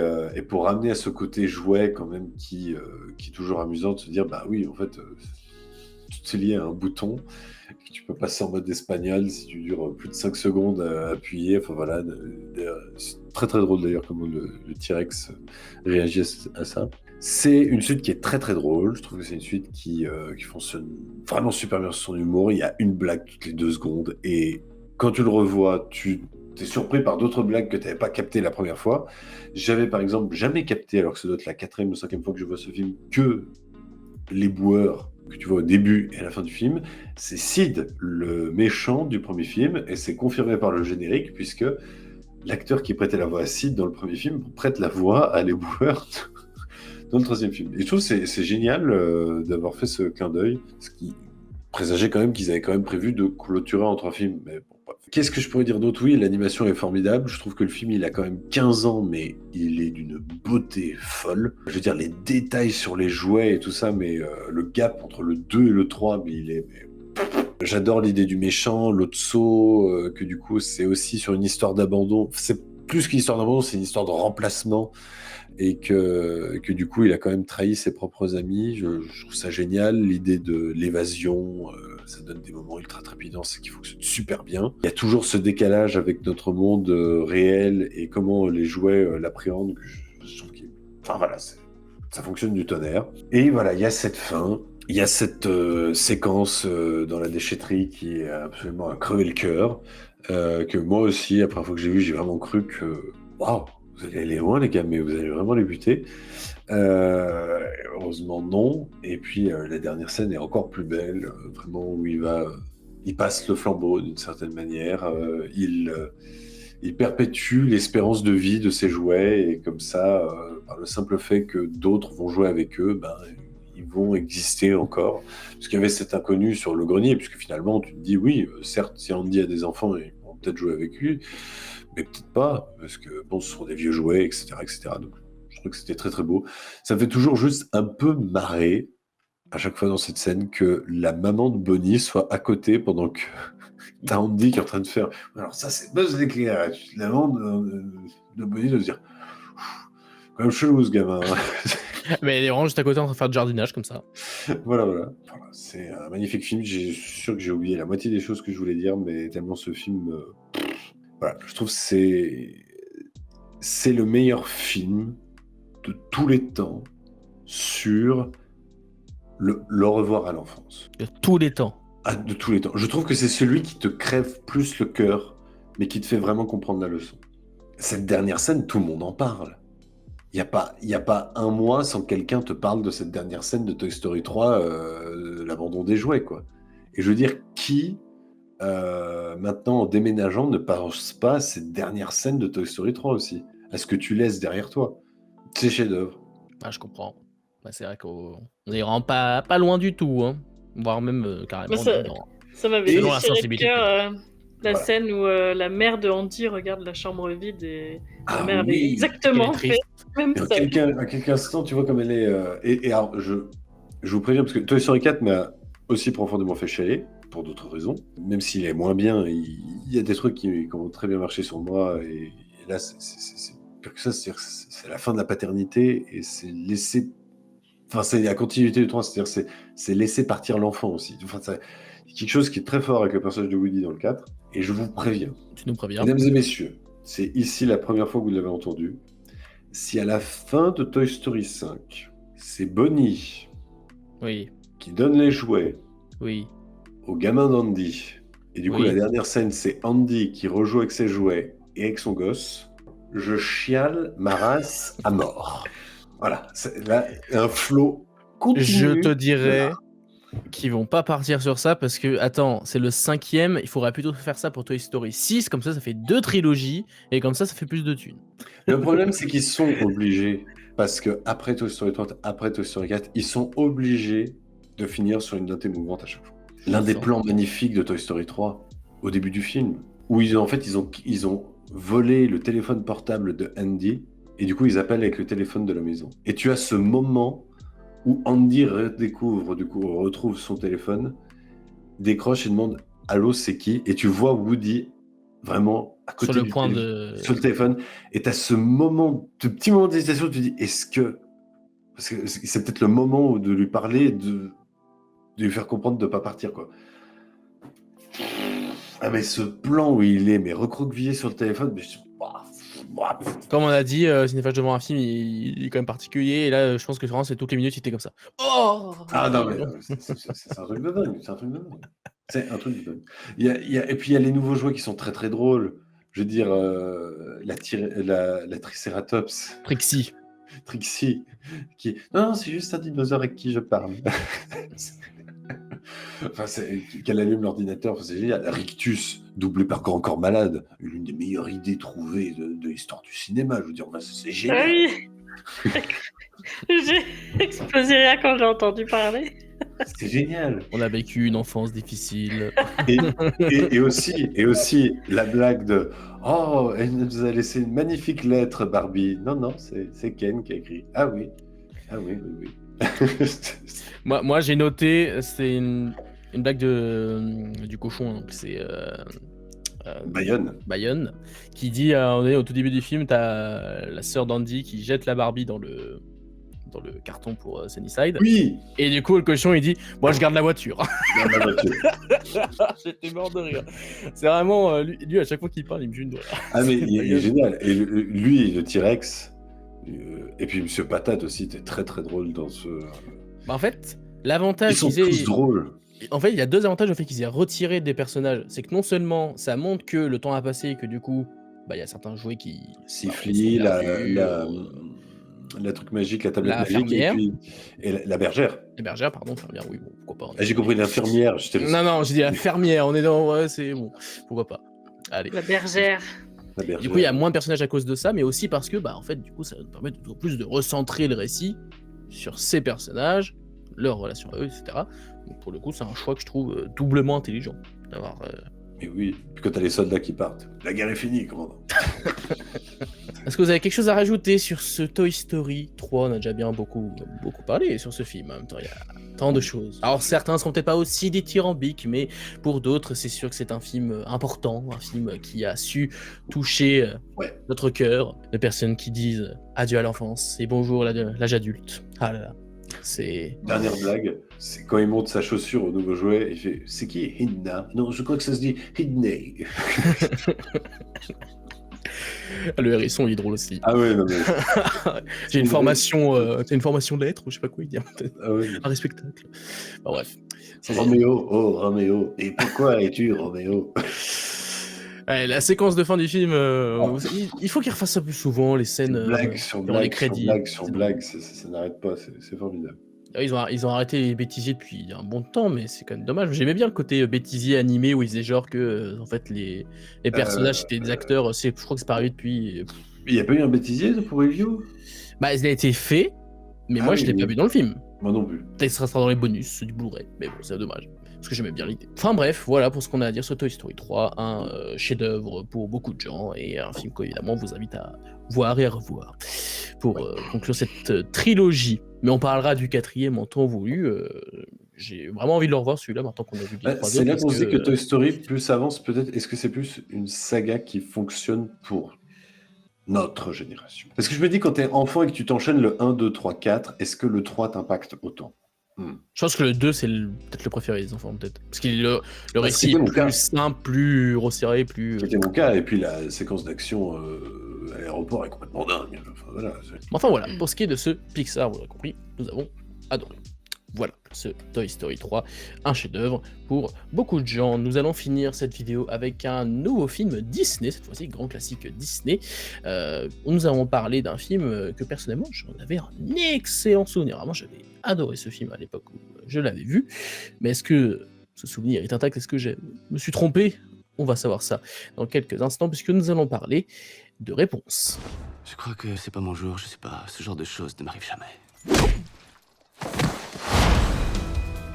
pour ramener à ce côté jouet quand même qui est toujours amusant de se dire, bah oui, en fait, tout est lié à un bouton que tu peux passer en mode espagnol si tu dures plus de 5 secondes à appuyer. Enfin voilà, c'est très très drôle d'ailleurs comment le T-Rex réagit à ça. C'est une suite qui est très très drôle. Je trouve que c'est une suite qui fonctionne vraiment super bien sur son humour. Il y a une blague toutes les 2 secondes et quand tu le revois, tu es surpris par d'autres blagues que tu n'avais pas captées la première fois. J'avais par exemple jamais capté, alors que ça doit être la 4e ou 5e fois que je vois ce film, que les boueurs que tu vois au début et à la fin du film, c'est Sid, le méchant du premier film, et c'est confirmé par le générique, puisque l'acteur qui prêtait la voix à Sid dans le premier film prête la voix à les boueurs dans le 3e film. Et je trouve que c'est génial d'avoir fait ce clin d'œil, ce qui présageait quand même qu'ils avaient quand même prévu de clôturer en 3 films. Mais bon, bref. Qu'est-ce que je pourrais dire d'autre? Oui, l'animation est formidable. Je trouve que le film, il a quand même 15 ans, mais il est d'une beauté folle. Je veux dire, les détails sur les jouets et tout ça, mais le gap entre le 2 et le 3, mais il est... J'adore l'idée du méchant, Lotso, que du coup, c'est aussi sur une histoire d'abandon. C'est plus qu'une histoire d'abandon, c'est une histoire de remplacement. Et que du coup, il a quand même trahi ses propres amis. Je trouve ça génial. L'idée de l'évasion, ça donne des moments ultra trépidants, c'est qu'il fonctionne super bien. Il y a toujours ce décalage avec notre monde réel et comment les jouets l'appréhendent. Je trouve enfin voilà, ça fonctionne du tonnerre. Et voilà, il y a cette fin. Il y a cette séquence dans la déchetterie qui est absolument à crever le cœur. Que moi aussi, la première fois que j'ai vu, j'ai vraiment cru que... Waouh! Vous allez aller loin, les gars, mais vous allez vraiment les buter. Heureusement, non. Et puis, la dernière scène est encore plus belle, vraiment, où il va il passe le flambeau d'une certaine manière. Il perpétue l'espérance de vie de ses jouets et comme ça, par le simple fait que d'autres vont jouer avec eux, ben, ils vont exister encore. Parce qu'il y avait cet inconnu sur le grenier, puisque finalement, tu te dis, oui, certes, si Andy a des enfants, ils vont peut-être jouer avec lui, mais peut-être pas, parce que bon, ce sont des vieux jouets, etc., etc. Donc, je trouve que c'était très très beau. Ça me fait toujours juste un peu marrer, à chaque fois dans cette scène, que la maman de Bonnie soit à côté pendant que t'as Andy qui est en train de faire. Alors, ça, c'est Buzz l'éclair. La maman de Bonnie de se dire, quand même chelou ce gamin. Mais elle est vraiment juste à côté en train de faire du jardinage comme ça. Voilà. Voilà, c'est un magnifique film. Je suis sûr que j'ai oublié la moitié des choses que je voulais dire, mais tellement ce film. Voilà, je trouve que c'est le meilleur film de tous les temps sur le revoir à l'enfance. De tous les temps. Ah, de tous les temps. Je trouve que c'est celui qui te crève plus le cœur, mais qui te fait vraiment comprendre la leçon. Cette dernière scène, tout le monde en parle. Il n'y a pas un mois sans que quelqu'un te parle de cette dernière scène de Toy Story 3, l'abandon des jouets, quoi. Et je veux dire, qui, maintenant, en déménageant, ne pense pas à cette dernière scène de Toy Story 3 aussi, à ce que tu laisses derrière toi. C'est chef-d'œuvre. Ah, je comprends. Bah, c'est vrai qu'on est vraiment pas loin du tout, hein. Voire même carrément dedans. Ça m'avait Selon la déchiré le sensibilité. cœur, la Voilà. scène où la mère de Andy regarde la chambre vide et la Ah mère avait oui, exactement quelle fait même Mais scène. à quelques instants, tu vois comme elle est. Et alors, je vous préviens, parce que Toy Story 4 m'a aussi profondément fait chialer, pour d'autres raisons. Même s'il est moins bien, il y a des trucs qui ont très bien marché sur moi. Et là, c'est pire que ça. C'est la fin de la paternité et c'est laisser. Enfin, c'est la continuité du 3, c'est-à-dire c'est laisser partir l'enfant aussi. Enfin, c'est quelque chose qui est très fort avec le personnage de Woody dans le 4. Et je vous préviens, Tu nous préviens. mesdames et messieurs, c'est ici la première fois que vous l'avez entendu. Si à la fin de Toy Story 5, c'est Bonnie Oui, qui donne les jouets oui. au gamin d'Andy, et du coup Oui. la dernière scène c'est Andy qui rejoue avec ses jouets et avec son gosse, je chiale ma race à mort. Voilà, c'est là un flot continu. Je te dirais qu'ils vont pas partir sur ça parce que, attends, c'est le 5e, il faudrait plutôt faire ça pour Toy Story 6, comme ça fait 2 trilogies, et comme ça fait plus de thunes. Le problème c'est qu'ils sont obligés, parce que après Toy Story 3, après Toy Story 4, ils sont obligés de finir sur une note émouvante à chaque fois. L'un des plans magnifiques de Toy Story 3, au début du film, où ils ont volé le téléphone portable de Andy, et du coup ils appellent avec le téléphone de la maison. Et tu as ce moment où Andy retrouve son téléphone, décroche et demande « Allô, c'est qui ?» Et tu vois Woody vraiment à côté Sur le point sur le téléphone, et tu as ce petit moment d'hésitation où tu te dis « Est-ce que… » Parce que c'est peut-être le moment de lui parler, de lui faire comprendre de ne pas partir, quoi. Ah mais ce plan où il est recroquevillé sur le téléphone, mais Comme on a dit, Cinéphage devant un film, il est quand même particulier, et là, je pense que vraiment, c'est toutes les minutes, il était comme ça. Oh ah non, mais c'est un truc de dingue, c'est un truc de dingue. C'est un truc de dingue. Et puis il y a les nouveaux jouets qui sont très très drôles. Je veux dire, la Triceratops. Trixie, qui… Non, c'est juste un dinosaure avec qui je parle. Enfin, qu'elle allume l'ordinateur, enfin, c'est génial. Rictus, doublé par Grand Corps Malade, l'une des meilleures idées trouvées de l'histoire du cinéma. Je veux dire, c'est génial. Ah oui. J'ai explosé rien quand j'ai entendu parler. C'est génial. On a vécu une enfance difficile. Et aussi la blague de « Oh, elle nous a laissé une magnifique lettre, Barbie. » Non, c'est Ken qui a écrit. Ah oui. Moi, j'ai noté, c'est une blague du cochon, donc c'est Bayonne, qui dit, on est au tout début du film, t'as la sœur d'Andy qui jette la Barbie dans le carton pour Sunnyside. Oui. Et du coup, le cochon, il dit, moi, je garde la voiture. J'étais mort de rire. C'est vraiment, lui, à chaque fois qu'il parle, il me june. Ah mais il est génial. Et lui, le T-Rex, et puis Monsieur Patate aussi, était très très drôle dans ce… Bah, en fait, l'avantage Ils sont tous drôles. En fait, il y a 2 avantages au fait qu'ils aient retiré des personnages. C'est que non seulement ça montre que le temps a passé et que du coup, il y a certains jouets qui… Siffly, la truc magique, la tablette La magique, fermière. et la bergère. Les bergères, pardon, fermière, oui, bon, pourquoi pas. Ah, j'ai compris l'infirmière. J'étais Non, non, j'ai dit la fermière, on est dans... Ouais, c'est bon, pourquoi pas. Allez. La bergère. La bergère. Du coup, il y a moins de personnages à cause de ça, mais aussi parce que, en fait, du coup, ça nous permet de plus de recentrer le récit sur ces personnages, leurs relations à eux, etc. Donc, pour le coup, c'est un choix que je trouve doublement intelligent d'avoir... Mais oui, puis quand t'as les soldats qui partent. La guerre est finie, commandant. Est-ce que vous avez quelque chose à rajouter sur ce Toy Story 3 ? On a déjà bien beaucoup parlé sur ce film. En même temps, il y a tant de choses. Alors certains seront peut-être pas aussi dithyrambiques, mais pour d'autres, c'est sûr que c'est un film important, un film qui a su toucher notre cœur. De personnes qui disent adieu à l'enfance et bonjour l'âge adulte. Ah là là, c'est... Dernière blague, c'est quand il monte sa chaussure au nouveau jouet, il fait « C'est qui Hidna ?» Non, je crois que ça se dit « Hidney ». Le hérisson, il est drôle aussi. Ah ouais, non mais... J'ai une formation de lettres ou je sais pas quoi il dit. Ah ouais. Un spectacle. Bon, bref. Roméo, oh Roméo, et pourquoi es-tu Roméo? Ouais, la séquence de fin du film, il faut qu'il refasse ça plus souvent, les scènes Blague sur dans les blague sur crédits. blague sur blague, ça n'arrête pas, c'est formidable. Ils ont arrêté les bêtisiers depuis un bon temps, mais c'est quand même dommage. J'aimais bien le côté bêtisier animé où ils faisaient genre que en fait les personnages étaient des acteurs. Je crois que c'est pas arrivé depuis. Il n'y a pas eu un bêtisier pour Elio? Il a été fait, mais moi je l'ai pas vu dans le film. Moi non plus. Peut-être que ça sera dans les bonus du Blu-ray, mais bon, c'est dommage. Parce que j'aimais bien l'idée. Enfin bref, voilà pour ce qu'on a à dire sur Toy Story 3, un chef-d'œuvre pour beaucoup de gens et un film qu'évidemment vous invite à voir et à revoir pour conclure cette trilogie. Mais on parlera du 4e en temps voulu. J'ai vraiment envie de le revoir celui-là maintenant qu'on a vu les 3. C'est là qu'on se dit que Toy Story, plus ça avance, peut-être, est-ce que c'est plus une saga qui fonctionne pour notre génération? Parce que je me dis, quand t'es enfant et que tu t'enchaînes le 1, 2, 3, 4, est-ce que le 3 t'impacte autant? Je pense que le 2 c'est peut-être le préféré des enfants, peut-être. Parce que le récit est plus simple, plus resserré, plus... C'était mon cas, et puis la séquence d'action à l'aéroport est complètement dingue. Enfin voilà, pour ce qui est de ce Pixar, vous l'aurez compris, nous avons adoré. Voilà, ce Toy Story 3, un chef-d'œuvre pour beaucoup de gens. Nous allons finir cette vidéo avec un nouveau film Disney, cette fois-ci grand classique Disney. Nous avons parlé d'un film que personnellement j'en avais un excellent souvenir. Vraiment, j'avais adoré ce film à l'époque où je l'avais vu. Mais est-ce que ce souvenir est intact? Est-ce que je me suis trompé? On va savoir ça dans quelques instants puisque nous allons parler de Réponse. Je crois que c'est pas mon jour, je sais pas, ce genre de choses ne m'arrive jamais.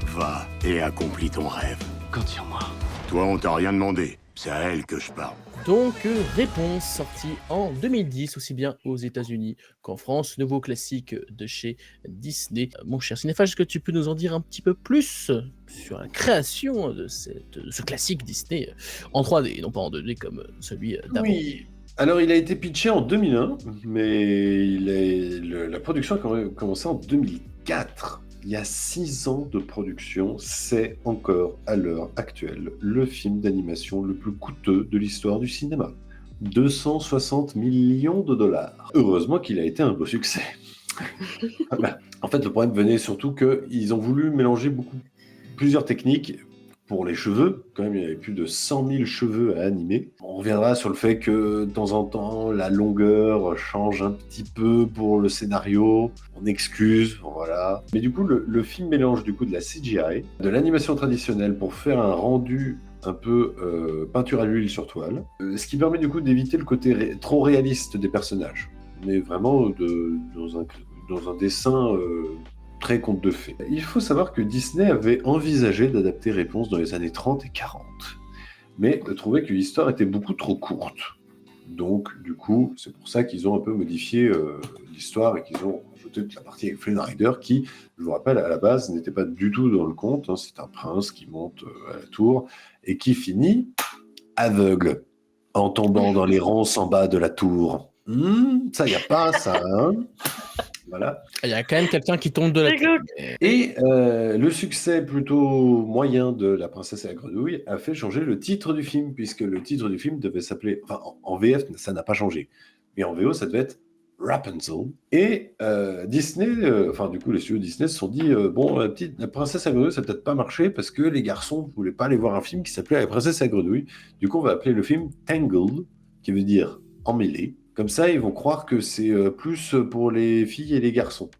Va et accomplis ton rêve. Compte sur moi. Toi, on t'a rien demandé. C'est à elle que je parle. Donc, Réponse, sorti en 2010, aussi bien aux États-Unis qu'en France, nouveau classique de chez Disney. Mon cher cinéphage, est-ce que tu peux nous en dire un petit peu plus sur la création de ce classique Disney en 3D, non pas en 2D comme celui d'avant? Oui. Alors, il a été pitché en 2001, mais la production a commencé en 2004. Il y a 6 ans de production, c'est encore, à l'heure actuelle, le film d'animation le plus coûteux de l'histoire du cinéma. 260 millions de dollars. Heureusement qu'il a été un beau succès. En fait, le problème venait surtout qu'ils ont voulu mélanger plusieurs techniques. Pour les cheveux, quand même, il y avait plus de 100 000 cheveux à animer. On reviendra sur le fait que, de temps en temps, la longueur change un petit peu pour le scénario. On excuse, voilà. Mais du coup, le film mélange du coup de la CGI, de l'animation traditionnelle pour faire un rendu un peu peinture à l'huile sur toile, ce qui permet du coup d'éviter le côté trop réaliste des personnages, mais vraiment dans un dessin... très conte de fées. Il faut savoir que Disney avait envisagé d'adapter Réponse dans les années 30 et 40, mais trouvait que l'histoire était beaucoup trop courte. Donc, du coup, c'est pour ça qu'ils ont un peu modifié l'histoire et qu'ils ont rajouté toute la partie avec Flynn Rider qui, je vous rappelle, à la base, n'était pas du tout dans le conte. Hein. C'est un prince qui monte à la tour et qui finit aveugle en tombant dans les ronces en bas de la tour. Ça, y a pas ça, hein. Voilà. Il y a quand même quelqu'un qui tombe de la tour. Et le succès plutôt moyen de La Princesse et la Grenouille a fait changer le titre du film, puisque le titre du film devait s'appeler... Enfin, en VF, ça n'a pas changé. Mais en VO, ça devait être Rapunzel. Et Disney, du coup, les studios Disney se sont dit La Princesse et la Grenouille, ça n'a peut-être pas marché, parce que les garçons ne voulaient pas aller voir un film qui s'appelait La Princesse et la Grenouille. Du coup, on va appeler le film Tangled, qui veut dire emmêlé. Comme ça, ils vont croire que c'est plus pour les filles et les garçons.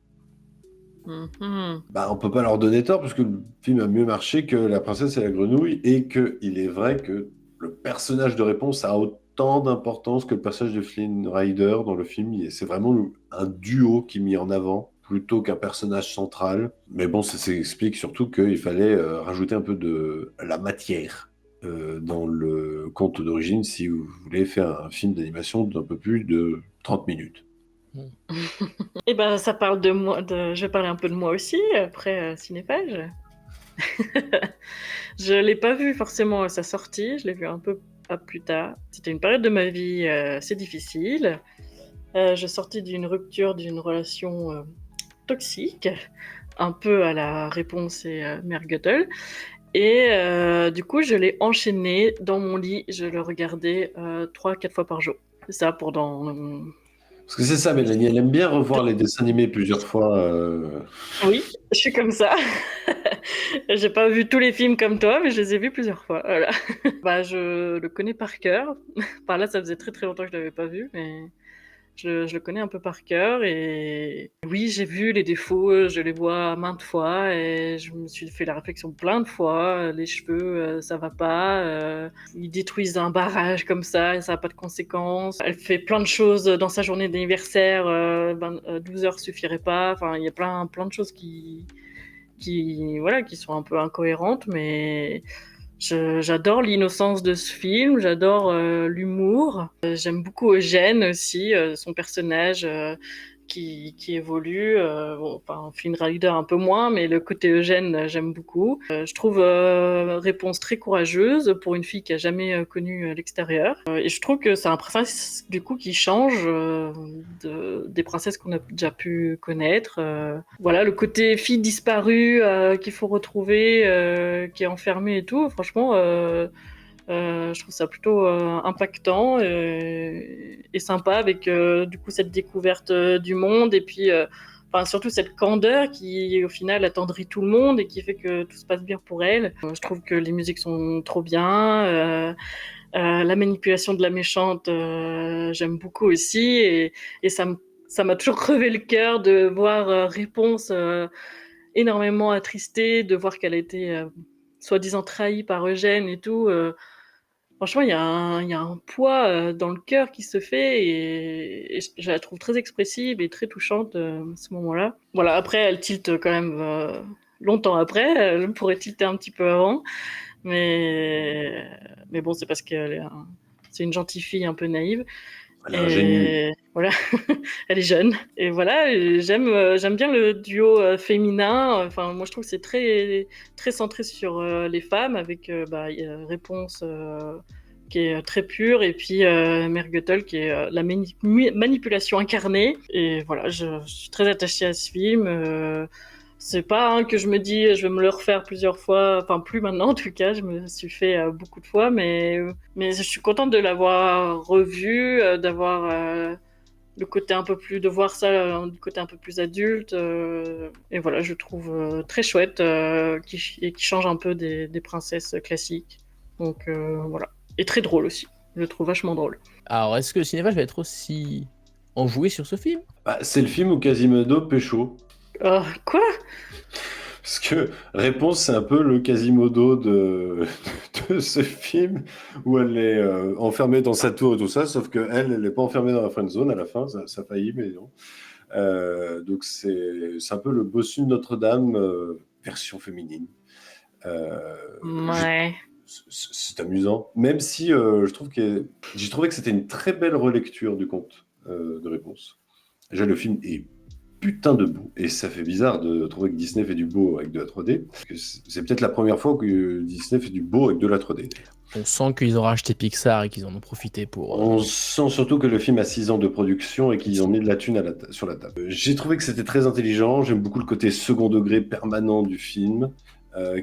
Mhm. Bah, on peut pas leur donner tort parce que le film a mieux marché que La princesse et la grenouille et qu'il est vrai que le personnage de Réponse a autant d'importance que le personnage de Flynn Rider dans le film. C'est vraiment un duo qui est mis en avant plutôt qu'un personnage central. Mais bon, ça s'explique surtout qu'il fallait rajouter un peu de la matière dans le conte d'origine si vous voulez faire un film d'animation d'un peu plus de 30 minutes. Et ben, ça parle de moi. Je vais parler un peu de moi aussi après Cinéphage. Je l'ai pas vu forcément à sa sortie. Je l'ai vu un peu plus tard. C'était une période de ma vie assez difficile. Je sortais d'une rupture d'une relation toxique, un peu à la Réponse et Mère Göttel. Et du coup, je l'ai enchaîné dans mon lit. Je le regardais 3-4 fois par jour. C'est ça pendant. Parce que c'est ça, Mélanie, elle aime bien revoir les dessins animés plusieurs fois. Oui, je suis comme ça. J'ai pas vu tous les films comme toi, mais je les ai vus plusieurs fois. Voilà. Bah, je le connais par cœur. Par là, ça faisait très très longtemps que je l'avais pas vu, mais je le connais un peu par cœur. Et oui, j'ai vu les défauts, je les vois maintes fois, et je me suis fait la réflexion plein de fois. Les cheveux, ça va pas. Ils détruisent un barrage comme ça, et ça a pas de conséquences. Elle fait plein de choses dans sa journée d'anniversaire. 12 heures suffirait pas. Enfin, il y a plein de choses qui sont un peu incohérentes, mais j'adore l'innocence de ce film, j'adore l'humour. J'aime beaucoup Eugène aussi, son personnage qui évolue. Flynn Rider un peu moins, mais le côté Eugène, j'aime beaucoup. Je trouve Réponse très courageuse pour une fille qui a jamais connu l'extérieur. Et je trouve que c'est un princesse du coup qui change des princesses qu'on a déjà pu connaître. Voilà, le côté fille disparue qu'il faut retrouver, qui est enfermée et tout. Franchement. Je trouve ça plutôt impactant et sympa avec du coup cette découverte du monde et puis surtout cette candeur qui au final attendrit tout le monde et qui fait que tout se passe bien pour elle. Je trouve que les musiques sont trop bien. La manipulation de la méchante, j'aime beaucoup aussi et ça m'a toujours crevé le cœur de voir Réponse énormément attristée, de voir qu'elle a été soi-disant trahie par Eugène et tout. Franchement, il y a un poids dans le cœur qui se fait et je la trouve très expressive et très touchante à ce moment-là. Voilà, après, elle tilte quand même longtemps après. Elle pourrait tilter un petit peu avant. Mais bon, c'est parce c'est une gentille fille un peu naïve. Elle a un génie. Voilà, elle est jeune. Et voilà, j'aime bien le duo féminin. Enfin, moi, je trouve que c'est très, très centré sur les femmes, avec Réponse qui est très pure, et puis Mère Göttel qui est la manipulation incarnée. Et voilà, je suis très attachée à ce film. C'est pas que je me dis je vais me le refaire plusieurs fois, enfin plus maintenant en tout cas, je me suis fait beaucoup de fois, mais je suis contente de l'avoir revu, d'avoir le côté un peu plus, de voir ça du côté un peu plus adulte, et voilà, je trouve très chouette, qui change un peu des princesses classiques, donc voilà, et très drôle aussi, je le trouve vachement drôle. Alors, est-ce que le cinéma va être aussi enjoué sur ce film? Bah, c'est le film où Quasimodo pécho. Quoi? Parce que Réponse, c'est un peu le Quasimodo de ce film où elle est enfermée dans sa tour et tout ça, sauf qu'elle n'est pas enfermée dans la friend zone à la fin, ça faillit, mais non. Donc c'est un peu le bossu de Notre-Dame, version féminine. Ouais. C'est amusant, même si j'ai trouvé que c'était une très belle relecture du conte de Réponse. Déjà, le film est putain de beau. Et ça fait bizarre de trouver que Disney fait du beau avec de la 3D. Parce que c'est peut-être la première fois que Disney fait du beau avec de la 3D. On sent qu'ils ont racheté Pixar et qu'ils en ont profité pour... On sent surtout que le film a 6 ans de production et qu'ils ont mis de la thune sur la table. J'ai trouvé que c'était très intelligent. J'aime beaucoup le côté second degré permanent du film.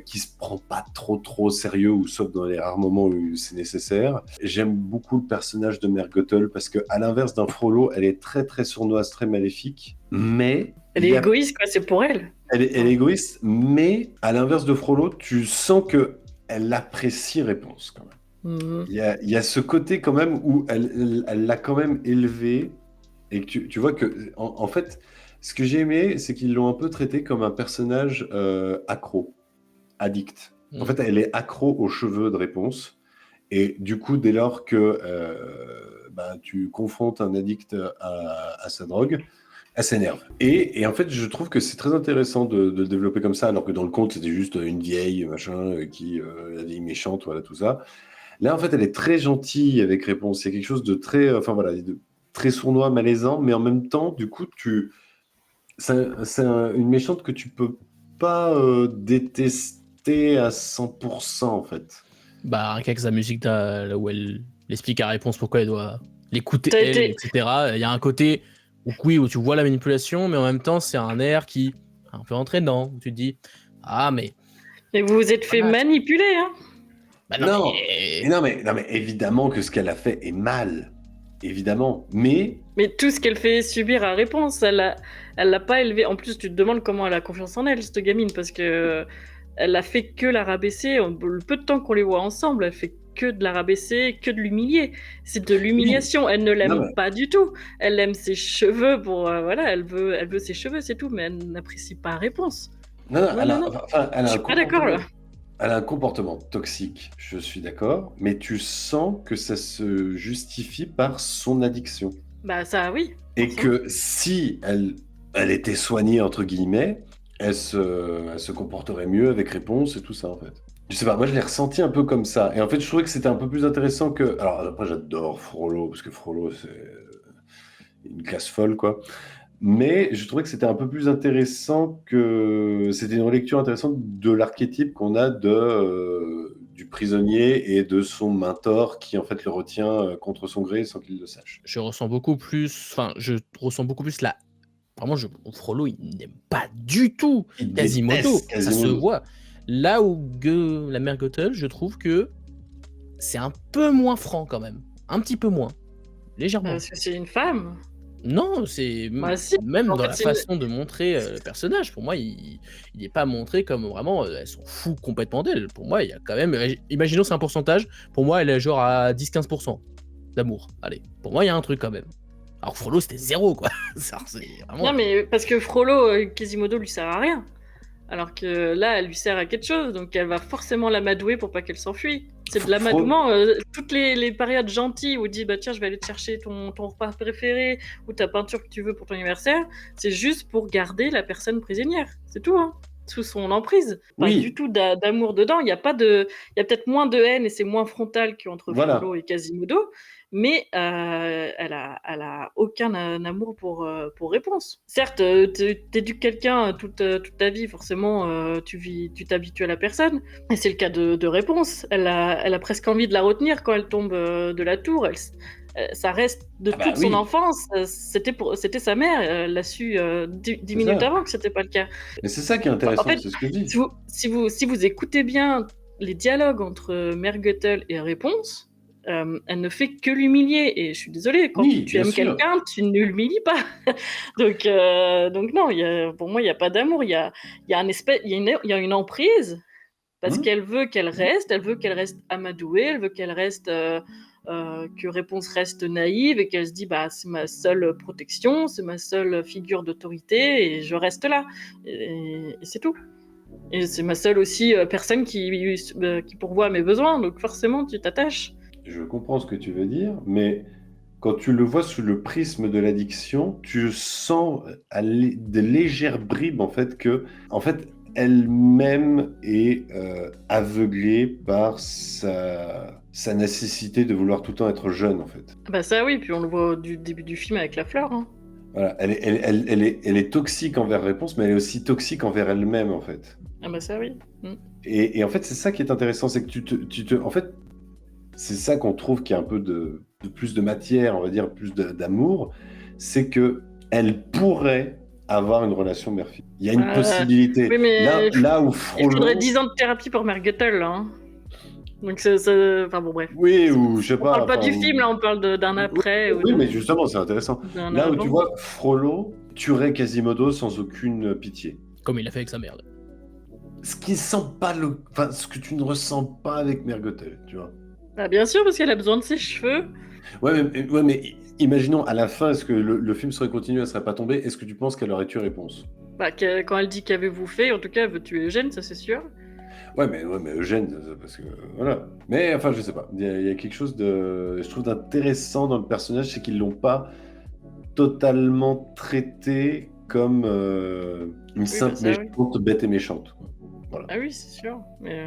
Qui se prend pas trop au sérieux, ou sauf dans les rares moments où c'est nécessaire. J'aime beaucoup le personnage de Mère Göttel parce que, à l'inverse d'un Frollo, elle est très très sournoise, très maléfique, mais elle est égoïste, quoi, c'est pour elle. Elle est égoïste, mais à l'inverse de Frollo, tu sens que elle apprécie Réponse quand même. Mhm. Il y a ce côté quand même où elle l'a quand même élevé et que tu vois que, en fait, ce que j'ai aimé, c'est qu'ils l'ont un peu traité comme un personnage accro, addict. En fait, elle est accro aux cheveux de Réponse. Et du coup, dès lors que tu confrontes un addict à sa drogue, elle s'énerve. Et en fait, je trouve que c'est très intéressant de le développer comme ça, alors que dans le conte, c'était juste une vieille, machin, la vieille méchante, voilà, tout ça. Là, en fait, elle est très gentille avec Réponse. Il y a quelque chose de très, de très sournois, malaisant, mais en même temps, du coup, une méchante que tu peux pas détester à 100%, en fait. Bah, rien qu'avec sa musique là où elle explique à Réponse pourquoi elle doit l'écouter, T'as elle, été... etc. Il y a un côté où, oui, où tu vois la manipulation, mais en même temps, c'est un air qui est un peu entraînant, où tu te dis, ah, mais. Mais vous vous êtes fait Voilà. manipuler, hein. Bah Non, mais. non, mais évidemment que ce qu'elle a fait est mal. Évidemment. Mais Mais tout ce qu'elle fait subir à Réponse, elle l'a pas élevé. En plus, tu te demandes comment elle a confiance en elle, cette gamine, parce que elle a fait que la rabaisser. Le peu de temps qu'on les voit ensemble, elle fait que de la rabaisser, que de l'humilier. C'est de l'humiliation. Elle ne l'aime Non, mais- pas du tout. Elle aime ses cheveux pour voilà, elle veut ses cheveux, c'est tout, mais elle n'apprécie pas Réponse. non, non, Non, elle non, a, non. enfin, elle Je a un suis pas d'accord là. Elle a un comportement toxique, je suis d'accord, mais tu sens que ça se justifie par son addiction. Bah ça, oui. Et forcément. que si elle était soignée, entre guillemets, elle se comporterait mieux avec Réponse et tout ça, en fait. Je sais pas, moi je l'ai ressenti un peu comme ça. Et en fait, je trouvais que c'était un peu plus intéressant que... Alors après, j'adore Frollo, parce que Frollo, c'est une classe folle, quoi. Mais je trouvais que c'était un peu plus intéressant que... C'était une relecture intéressante de l'archétype qu'on a du prisonnier et de son mentor qui, en fait, le retient contre son gré sans qu'il le sache. Je ressens beaucoup plus. Enfin, je ressens beaucoup plus la. Vraiment, Frollo, il n'aime pas du tout Il Quasimodo. déteste Ça se Quasimodo. voit. Là où la mère Gothel, je trouve que c'est un peu moins franc quand même. Un petit peu moins. Légèrement. Parce que c'est une femme. Non, c'est Bah, si. même En dans fait, la c'est une- façon de montrer le personnage. Pour moi, il n'est pas montré comme vraiment. Elle s'en fout complètement d'elle. Pour moi, il y a quand même. Imaginons, c'est un pourcentage. Pour moi, elle est genre à 10-15% d'amour. Allez, pour moi, il y a un truc quand même. Alors que Frollo, c'était zéro, quoi. Ça, c'est vraiment. Non, mais parce que Frollo, Quasimodo lui sert à rien. Alors que là, elle lui sert à quelque chose, donc elle va forcément l'amadouer pour pas qu'elle s'enfuit. C'est de l'amadouement. Toutes les périodes gentilles où on dit bah tiens, je vais aller te chercher ton repas préféré ou ta peinture que tu veux pour ton anniversaire, c'est juste pour garder la personne prisonnière. C'est tout, hein. Sous son emprise. Pas Oui. du tout d'amour dedans. Il y a peut-être moins de haine et c'est moins frontal qu'entre Voilà. Frollo et Quasimodo. Mais elle a aucun amour pour Réponse. Certes, t'éduques quelqu'un toute ta vie, forcément, tu t'habitues à la personne. Et c'est le cas de Réponse. Elle a presque envie de la retenir quand elle tombe de la tour. Ça reste de toute son enfance. C'était sa mère. Elle l'a su 10 minutes avant que c'était pas le cas. Mais c'est ça qui est intéressant, En fait, c'est ce que je dis. si vous écoutez bien les dialogues entre Mère Gothel et Réponse, elle ne fait que l'humilier. Et je suis désolée, quand Oui, tu bien aimes sûr. quelqu'un, tu ne l'humilies pas. donc non, pour moi, il n'y a pas d'amour. Il y a une emprise parce qu'elle veut qu'elle reste amadouée, elle veut qu'elle reste, que Réponse reste naïve et qu'elle se dit bah c'est ma seule protection, c'est ma seule figure d'autorité et je reste là. Et c'est tout. Et c'est ma seule aussi personne qui pourvoit à mes besoins, donc forcément tu t'attaches. Je comprends ce que tu veux dire, mais quand tu le vois sous le prisme de l'addiction, tu sens des légères bribes en fait que, en fait, elle-même est aveuglée par sa nécessité de vouloir tout le temps être jeune en fait. Bah ça oui, puis on le voit du début du film avec la fleur. Hein. Voilà, elle est toxique envers Réponse, mais elle est aussi toxique envers elle-même en fait. Ah bah ça oui. Et en fait, c'est ça qui est intéressant, c'est que en fait, c'est ça qu'on trouve qu'il y a un peu de plus de matière, on va dire, plus d'amour, c'est que elle pourrait avoir une relation mère-fille. Il y a une possibilité. Oui, mais là où Frollo... Il faudrait 10 ans de thérapie pour Mère Gothel, là. Hein. Donc enfin bon, bref. Oui, ou je sais pas... On parle pas du film, là, on parle d'un après. Oui, mais justement, c'est intéressant. Là où avant. tu vois, Frollo tuerait Quasimodo sans aucune pitié. Comme il a fait avec sa mère. Ce qui sent pas ce que tu ne ressens pas avec Mère Gothel, tu vois. Ah, bien sûr, parce qu'elle a besoin de ses cheveux. Ouais, mais imaginons à la fin, est-ce que le film serait continué, elle serait pas tombée? Est-ce que tu penses qu'elle aurait tué Réponse? Bah, quand elle dit qu'avez-vous fait, en tout cas, elle veut tuer Eugène, ça c'est sûr. Ouais, mais Eugène, parce que voilà. Mais enfin, je sais pas. Il y a quelque chose je trouve d'intéressant dans le personnage, c'est qu'ils l'ont pas totalement traité comme une Oui, simple bah ça, oui. méchante, bête et méchante, quoi. Voilà. Ah oui, c'est sûr. Mais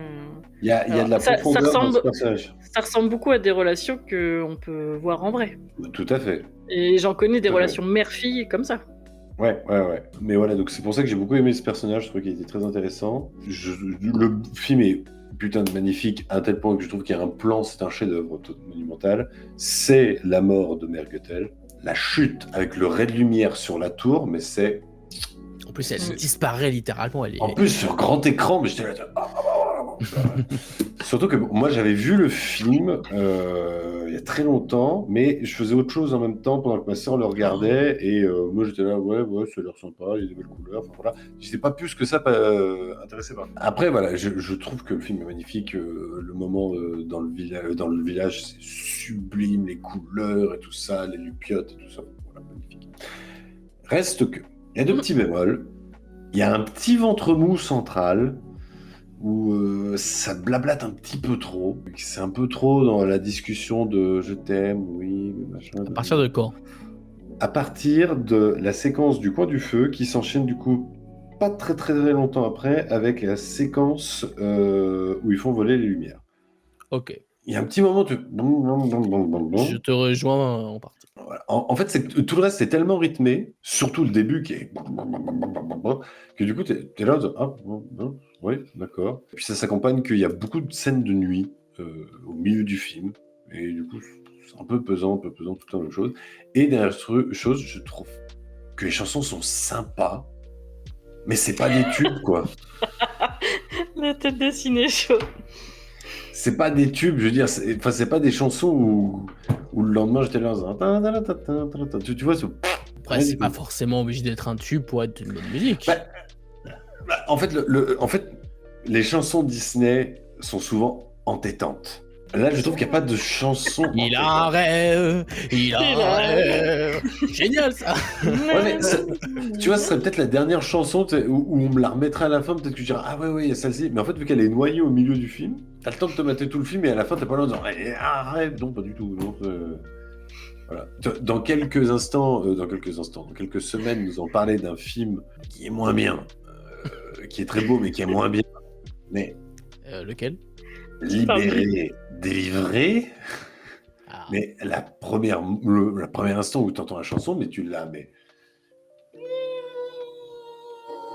Il y a de la ça profondeur dans ce ressemble, personnage. ça ressemble beaucoup à des relations qu'on peut voir en vrai. Tout à fait. Et j'en connais des Tout à fait. relations mère-fille comme ça. Ouais. Mais voilà, donc c'est pour ça que j'ai beaucoup aimé ce personnage, je trouve qu'il était très intéressant. Le film est putain de magnifique, à un tel point que je trouve qu'il y a un plan, c'est un chef-d'œuvre monumental. C'est la mort de Mère Gothel, la chute avec le ray de lumière sur la tour, mais c'est... En plus, elle C'est- disparaît littéralement. Elle est... En plus, sur grand écran, mais j'étais là... Surtout que moi, j'avais vu le film il y a très longtemps, mais je faisais autre chose en même temps pendant que ma sœur le regardait, et moi, j'étais là, ouais, ça a l'air sympa, il y a des belles couleurs, enfin voilà. J'étais pas plus que ça intéressé par. Après, voilà, je trouve que le film est magnifique, le moment dans le village, c'est sublime, les couleurs et tout ça, les lupiotes et tout ça, voilà, magnifique. Reste que, il y a deux petits bémols, il y a un petit ventre mou central, où ça blablate un petit peu trop. C'est un peu trop dans la discussion de je t'aime, oui, machin. À partir de quand? À partir de la séquence du coin du feu qui s'enchaîne du coup pas très très très longtemps après avec la séquence où ils font voler les lumières. Ok. Il y a un petit moment, tu... Je te rejoins en partie. Voilà. En fait, c'est que tout le reste c'est tellement rythmé, surtout le début qui est que du coup t'es là, oui, d'accord. Et puis ça s'accompagne qu'il y a beaucoup de scènes de nuit au milieu du film, et du coup c'est un peu pesant, tout le temps la même chose. Et dernière chose, je trouve que les chansons sont sympas, mais c'est pas des tubes quoi. La tête dessinée chaud. C'est pas des tubes, je veux dire, c'est pas des chansons où le lendemain j'étais là, tu vois, Après, c'est pas forcément obligé d'être un tube pour être une bonne musique. En fait, les chansons Disney sont souvent entêtantes. Là, je trouve qu'il n'y a pas de chansons. Il a un rêve, il a un rêve. Génial ça. Ouais, mais tu vois, ce serait peut-être la dernière chanson où on me la remettrait à la fin, peut-être que je dirais ah ouais, il y a celle-ci. Mais en fait, vu qu'elle est noyée au milieu du film, t'as le temps de te mater tout le film et à la fin, t'es pas là en disant arrête, non, pas du tout. Non, voilà. Dans quelques semaines, nous en parler d'un film qui est moins bien, qui est très beau mais qui est moins bien. Mais Lequel? Libéré, délivré. Ah. Mais le premier instant où tu entends la chanson, mais tu l'as, mais...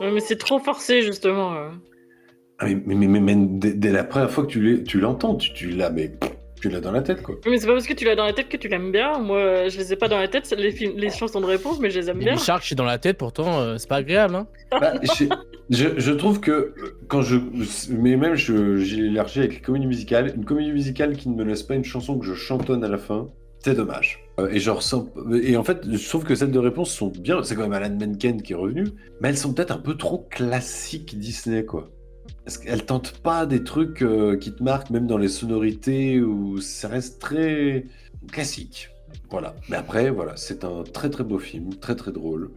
Ouais, mais c'est trop forcé, justement. Ah, mais dès la première fois que tu l'entends, tu l'as, mais tu l'as dans la tête, quoi. Oui, mais c'est pas parce que tu l'as dans la tête que tu l'aimes bien. Moi, je les ai pas dans la tête, les chansons de Réponse, mais je les aime bien. Baby Shark, je suis dans la tête, pourtant, c'est pas agréable. Hein. Bah, je trouve que mais même j'ai élargi avec les comédies musicales. Une comédie musicale qui ne me laisse pas une chanson que je chantonne à la fin, c'est dommage. Et en fait, je trouve que celles de Réponse sont bien. C'est quand même Alan Menken qui est revenu, mais elles sont peut-être un peu trop classiques Disney, quoi. Parce qu'elles tentent pas des trucs qui te marquent, même dans les sonorités, où ça reste très classique. Voilà. Mais après, voilà, c'est un très très beau film, très très drôle.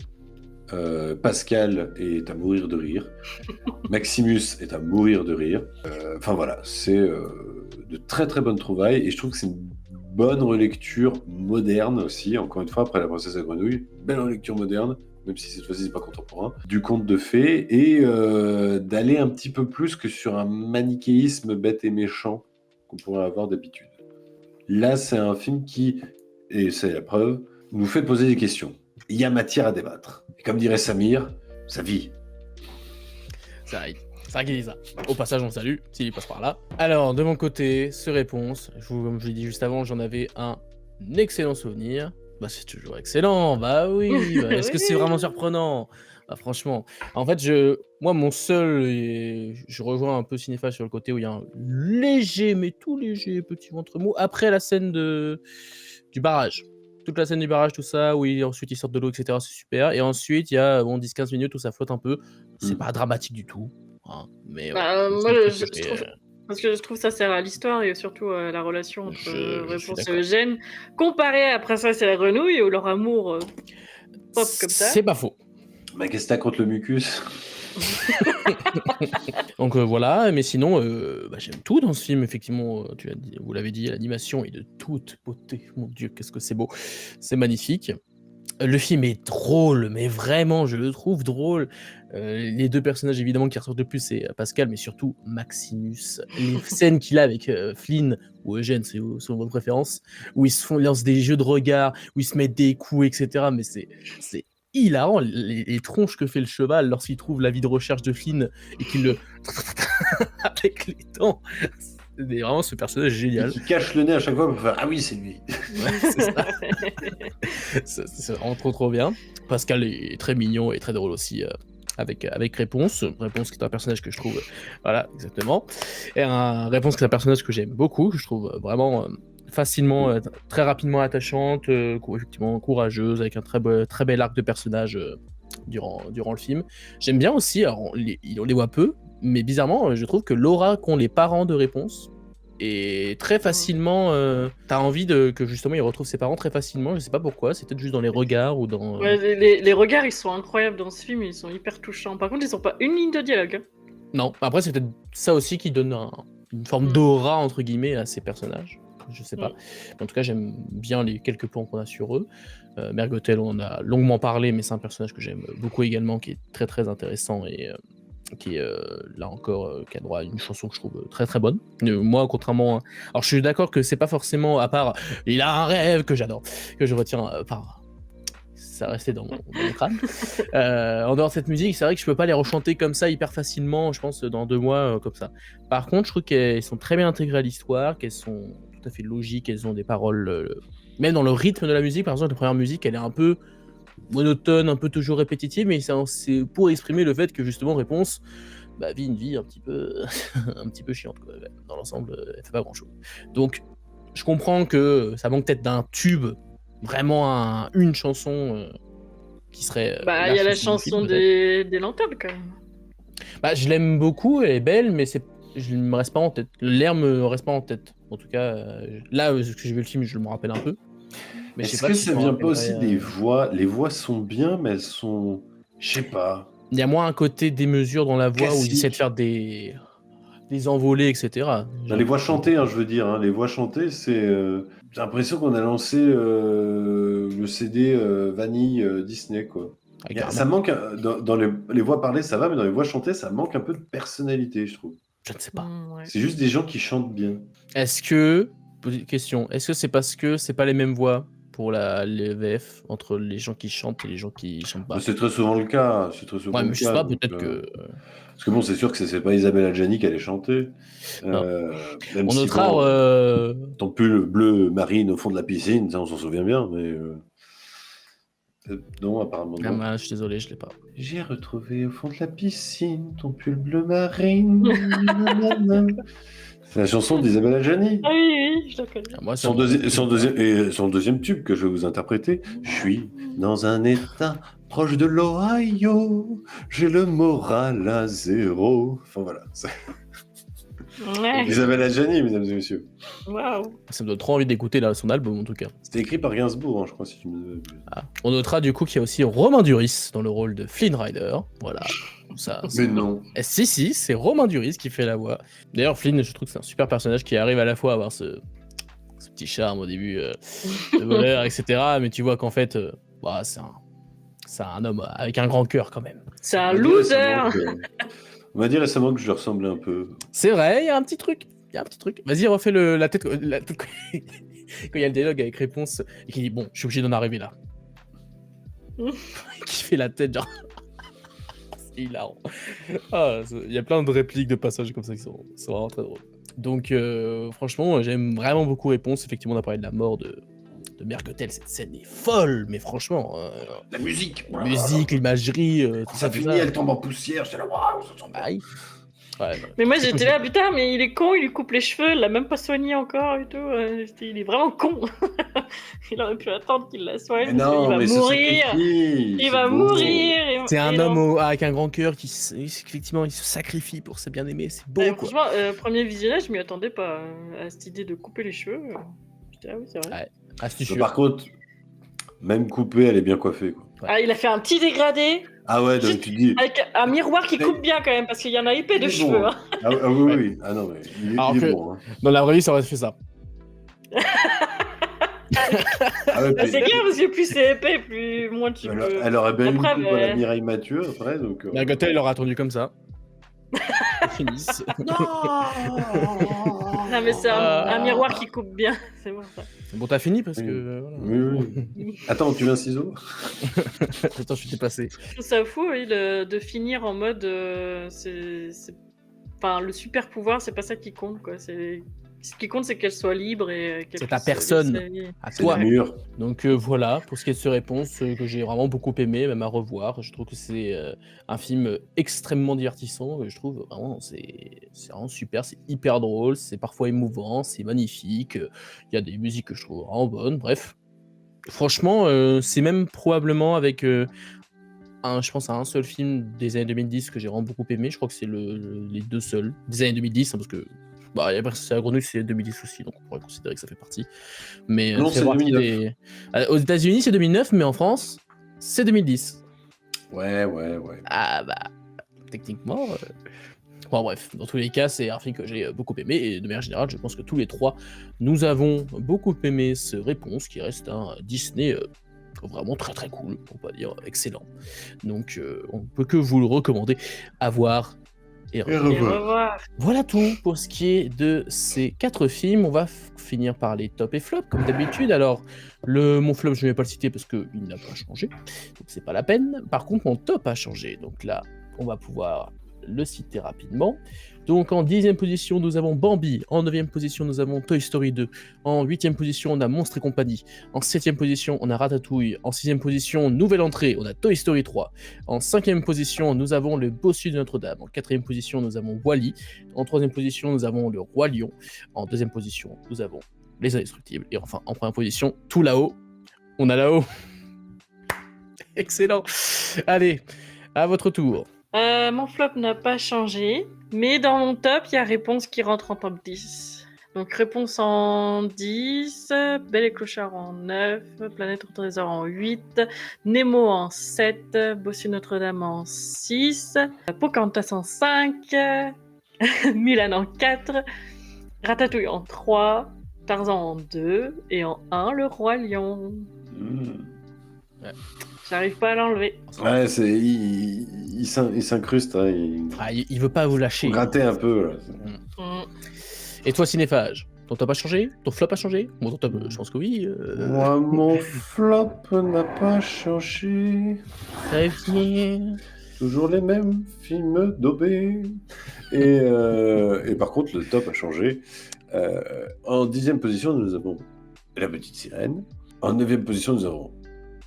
Pascal est à mourir de rire. Maximus est à mourir de rire. Enfin voilà, c'est de très très bonnes trouvailles, et je trouve que c'est une bonne relecture moderne aussi, encore une fois, après La Princesse et la Grenouille. Belle relecture moderne, même si cette fois-ci c'est pas contemporain, du conte de fées, et d'aller un petit peu plus que sur un manichéisme bête et méchant qu'on pourrait avoir d'habitude. Là, c'est un film qui, et c'est la preuve, nous fait poser des questions. Il y a matière à débattre. Et comme dirait Samir, ça vit. Ça arrive. C'est vrai qu'il dit ça. Au passage, on le salue, s'il passe par là. Alors, de mon côté, ce réponse, comme je l'ai dit juste avant, j'en avais un excellent souvenir. Bah, c'est toujours excellent, bah oui. Bah, est-ce que c'est vraiment surprenant? Bah, franchement. En fait, moi, mon seul, et je rejoins un peu Cinéphage sur le côté où il y a un léger, mais tout léger petit ventre mou après la scène du barrage. Toute la scène du barrage, tout ça, où ensuite ils sortent de l'eau, etc. C'est super. Et ensuite, il y a 10-15 minutes où ça flotte un peu. C'est pas dramatique du tout. Hein, mais Bah, ouais, moi, c'est le je truc, trouve. Parce que je trouve que ça sert à l'histoire et surtout à la relation entre Je suis Réponse et d'accord. Eugène, comparé à Princesse et la Grenouille, où leur amour pop comme ça. C'est pas faux. Mais qu'est-ce que t'as contre le mucus? Donc voilà, mais sinon, j'aime tout dans ce film, effectivement, vous l'avez dit, l'animation est de toute beauté. Mon Dieu, qu'est-ce que c'est beau. C'est magnifique. Le film est drôle, mais vraiment, je le trouve drôle. Les 2 personnages, évidemment, qui ressortent le plus, c'est Pascal, mais surtout Maximus. Les scènes qu'il a avec Flynn, ou Eugène, c'est selon votre préférence, où ils lancent des jeux de regard, où ils se mettent des coups, etc. Mais c'est hilarant, les tronches que fait le cheval lorsqu'il trouve l'avis de recherche de Flynn et qu'il le... avec les dents. C'est vraiment ce personnage Et génial. qui cache le nez à chaque fois pour faire ah oui, c'est lui. Ouais, c'est ça. C'est vraiment trop bien. Pascal est très mignon et très drôle aussi avec Réponse. Réponse qui est un personnage que je trouve... voilà, exactement. Et Réponse qui est un personnage que j'aime beaucoup, que je trouve vraiment facilement, très rapidement attachante, effectivement courageuse, avec un très bel arc de personnage durant le film. J'aime bien aussi, alors on les voit peu, mais bizarrement, je trouve que l'aura qu'ont les parents de Réponse est très facilement... t'as envie que justement il retrouve ses parents très facilement, je sais pas pourquoi, c'est peut-être juste dans les regards ou dans... Ouais, les regards, ils sont incroyables dans ce film, ils sont hyper touchants. Par contre, ils ont pas une ligne de dialogue. Hein. Non, après c'est peut-être ça aussi qui donne une forme d'aura entre guillemets à ces personnages. Je sais pas. En tout cas, j'aime bien les quelques plans qu'on a sur eux. Mergotel, on en a longuement parlé, mais c'est un personnage que j'aime beaucoup également, qui est très très intéressant et qui est là encore qui a droit à une chanson que je trouve très très bonne. Moi, contrairement, alors je suis d'accord que c'est pas forcément, à part il a un rêve que j'adore, que je retiens ça restait dans mon crâne. En dehors de cette musique, c'est vrai que je peux pas les rechanter comme ça hyper facilement, je pense dans 2 mois comme ça. Par contre, je trouve qu'elles sont très bien intégrées à l'histoire, qu'elles sont tout à fait logiques, elles ont des paroles, même dans le rythme de la musique. Par exemple, la première musique, elle est un peu monotone, un peu toujours répétitive, mais c'est pour exprimer le fait que justement Réponse vit une vie un petit peu un petit peu chiante quoi. Dans l'ensemble, elle fait pas grand chose. Donc je comprends que ça manque peut-être d'un tube, vraiment une chanson qui serait Il y a la du film, chanson peut-être. des lanternes quand même. Je l'aime beaucoup, elle est belle, mais je me reste pas en tête. L'air me reste pas en tête. En tout cas, là, parce que j'ai vu le film, je me rappelle un peu. Mais je sais Est-ce pas que si ça je me vient pas aussi rappellerai, des voix? Les voix sont bien, mais elles sont... Je sais pas. Il y a moins un côté démesure dans la voix où ils Classique. essaient de faire des envolées, etc. Dans les voix chantées, je veux dire. Les voix chantées, c'est... J'ai l'impression qu'on a lancé le CD Vanille Disney, quoi. Ça manque... Dans les voix parlées, ça va, mais dans les voix chantées, ça manque un peu de personnalité, je trouve. Je ne sais pas. Ouais. C'est juste des gens qui chantent bien. Est-ce que c'est parce que c'est pas les mêmes voix pour les VF entre les gens qui chantent et les gens qui chantent pas? C'est très souvent le cas. Ouais, mais je sais pas, peut-être que... Parce que bon, c'est sûr que c'est pas Isabelle Adjani qui allait chanter. Non. Même On si, notera... ton pull bleu marine au fond de la piscine, ça on s'en souvient bien, mais... Non, apparemment non. je suis désolé, je l'ai pas. J'ai retrouvé au fond de la piscine ton pull bleu marine. C'est la chanson d'Isabelle Adjani. Ah oui, je la connais. Moi, Son deuxième tube que je vais vous interpréter. Je suis dans un état proche de l'Ohio. J'ai le moral à 0. Enfin voilà. Ouais. Isabelle Adjani, mesdames et messieurs. Waouh. Ça me donne trop envie d'écouter son album, en tout cas. C'était écrit par Gainsbourg, je crois, si tu me... On notera du coup qu'il y a aussi Romain Duris dans le rôle de Flynn Rider. Voilà. Ça, Mais non. Si, c'est Romain Duris qui fait la voix. D'ailleurs, Flynn, je trouve que c'est un super personnage qui arrive à la fois à avoir ce petit charme au début de voleur, etc. Mais tu vois qu'en fait, c'est un homme avec un grand cœur quand même. C'est un loser. On m'a dit récemment que je lui ressemblais un peu. C'est vrai, il y a un petit truc. Vas-y, refais la tête quand il y a le dialogue avec Réponse et qu'il dit bon, je suis obligé d'en arriver là. Qui fait la tête genre... C'est hilarant. Il y a plein de répliques de passages comme ça qui sont vraiment très drôles. Donc franchement, j'aime vraiment beaucoup Réponse. Effectivement, on a parlé de la mort de Mergotel. Cette scène est folle, mais franchement... La musique. L'imagerie... Quand ça finit, elle tombe en poussière. J'étais là, waouh, ça tombe. Ouais, mais moi j'étais là, putain, mais il est con, il lui coupe les cheveux, il l'a même pas soigné encore et tout. Il est vraiment con. Il aurait pu attendre qu'il la Mais soigne. non, Il va mais mourir. Il va mourir. C'est un et homme non. avec un grand cœur qui, effectivement, il se sacrifie pour ses bien-aimés. C'est beau, quoi. Franchement, premier visionnage, je m'y attendais pas à cette idée de couper les cheveux. J'étais, ah oui, c'est vrai. Ouais. Astucieux. Par contre, même coupée, elle est bien coiffée, quoi. Ah, il a fait un petit dégradé Ah ouais, donc Juste- tu dis. avec un miroir qui coupe bien quand même, parce qu'il y en a épais de Il est cheveux. bon, hein. Ah, ah oui, oui. Ah non, mais Alors il est que- bon. Hein. Dans la vraie vie, ça aurait fait ça. Ah ouais, Bah, puis- c'est clair, parce que plus c'est épais, plus moins tu peux. elle aurait bien eu une Après, coupe mais- à la Mireille Mathieu après, donc. La Gothel, il aura attendu comme ça. Finisse. Non, mais c'est un miroir qui coupe bien. C'est bon ça. Bon, t'as fini parce Oui. que. Voilà. Oui, oui. Attends, tu veux un ciseau? Attends, je suis dépassé. Je trouve ça fou, oui, de finir en mode. Enfin, le super pouvoir, c'est pas ça qui compte, quoi. Ce qui compte, c'est qu'elle soit libre et qu'elle C'est ta puisse personne. vivre sa vie. À C'est toi. le mur. Donc voilà, pour ce qui est de ces réponses que j'ai vraiment beaucoup aimé, même à revoir. Je trouve que c'est un film extrêmement divertissant. Je trouve vraiment, c'est vraiment super. C'est hyper drôle, c'est parfois émouvant, c'est magnifique. Il y a des musiques que je trouve vraiment bonnes. Bref, franchement, c'est même probablement avec, je pense à un seul film des années 2010 que j'ai vraiment beaucoup aimé. Je crois que c'est les deux seuls des années 2010, hein, parce que c'est la Grenouille, c'est 2010 aussi, donc on pourrait considérer que ça fait partie. Mais Non, c'est 2009. Aux États-Unis, c'est 2009, mais en France, c'est 2010. Ouais. Ah bah, techniquement. Bon, bref, dans tous les cas, c'est un film que j'ai beaucoup aimé, et de manière générale, je pense que tous les trois, nous avons beaucoup aimé ce réponse, qui reste un Disney vraiment très très cool, pour pas dire excellent. Donc, on peut que vous le recommander à voir et revoir. Et revoir. Voilà tout pour ce qui est de ces 4 films. On va finir par les top et flop, comme d'habitude. Alors, mon flop, je ne vais pas le citer parce qu'il n'a pas changé, donc c'est pas la peine. Par contre, mon top a changé, donc là, on va pouvoir le citer rapidement. Donc en 10e position, nous avons Bambi. En 9e position, nous avons Toy Story 2. En 8e position, on a Monstres et compagnie. En 7e position, on a Ratatouille. En 6e position, nouvelle entrée, on a Toy Story 3. En 5e position, nous avons Le Bossu de Notre-Dame. En 4e position, nous avons Wall-E. En 3e position, nous avons Le Roi Lion. En 2e position, nous avons Les Indestructibles. Et enfin, en première position, tout là-haut, on a là-haut. Excellent. Allez, à votre tour. Mon flop n'a pas changé, mais dans mon top, il y a réponse qui rentre en top 10. Donc réponse en 10, Belle et Clochard en 9, Planète au Trésor en 8, Nemo en 7, Bossu Notre-Dame en 6, Pocahontas en 5, Mulan en 4, Ratatouille en 3, Tarzan en 2 et en 1, Le Roi Lion. J'arrive pas à l'enlever. Ouais, il s'incruste, hein, Il veut pas vous lâcher. faut gratter un peu. Là. Et toi, Cinéphage, ton top a changé? Ton flop a changé? Bon, ton top, je pense que oui. Moi, mon flop n'a pas changé. Très bien. Toujours les mêmes films daubés. Et par contre, le top a changé. En 10e position, nous avons La Petite Sirène. En 9e position, nous avons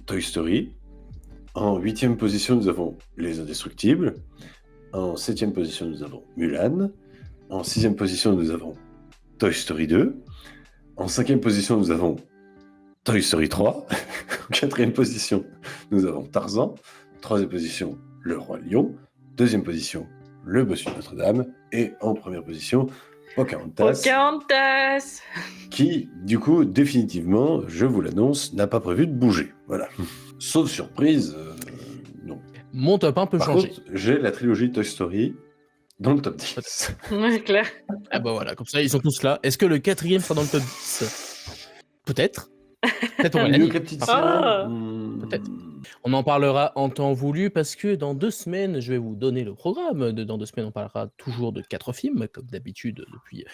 Toy Story. En 8e position, nous avons Les Indestructibles. En 7e position, nous avons Mulan. En 6e position, nous avons Toy Story 2. En 5e position, nous avons Toy Story 3. En 4e position, nous avons Tarzan. 3e position, Le Roi Lion. 2e position, Le Bossu de Notre-Dame. Et en première position, Pocahontas. Pocahontas. Qui, du coup, définitivement, je vous l'annonce, n'a pas prévu de bouger. Voilà. Sauf surprise, non. Mon top 1 peut Par changer. contre, j'ai la trilogie Toy Story dans le top 10. Ouais, clair. Ah bah voilà, comme ça, ils sont tous là. Est-ce que le 4e sera dans le top 10? Peut-être. Peut-être on va Mieux l'année. que la petite Ah. sirène. Peut-être. On en parlera en temps voulu parce que dans 2 semaines, je vais vous donner le programme. Dans 2 semaines, on parlera toujours de 4 films, comme d'habitude depuis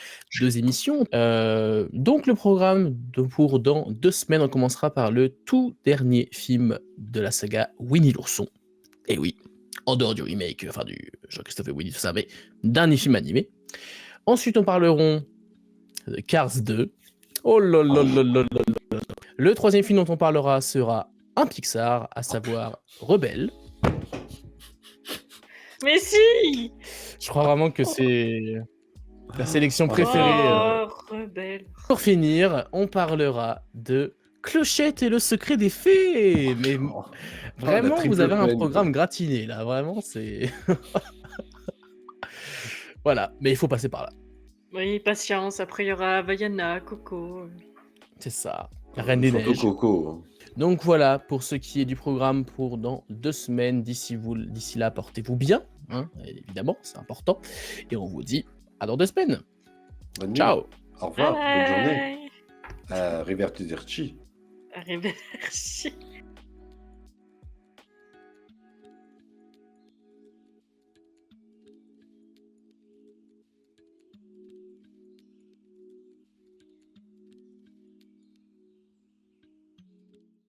2 émissions. Donc le programme pour dans 2 semaines, on commencera par le tout dernier film de la saga Winnie l'ourson. Et oui, en dehors du remake, enfin du Jean-Christophe et Winnie, tout ça, mais dernier film animé. Ensuite, on parleront de Cars 2. Oh là là là là là là. Le 3e film dont on parlera sera un Pixar, à savoir Rebelle. Mais si. Je crois vraiment que c'est la sélection préférée. Oh, rebelle. Pour finir, on parlera de Clochette et le secret des fées. Mais Oh, vraiment, la vous triple avez un peine, programme gratiné, là. Vraiment, c'est... Voilà, mais il faut passer par là. Oui, patience. Après, il y aura Vaiana, Coco. C'est ça. La Reine des Surtout Neiges. Coco. Donc voilà, pour ce qui est du programme pour dans 2 semaines. D'ici là, portez-vous bien, hein, évidemment, c'est important. Et on vous dit à dans 2 semaines. Bonne nuit. Ciao. Au revoir, bonne journée. Bye. Arrivederci. Arrivederci.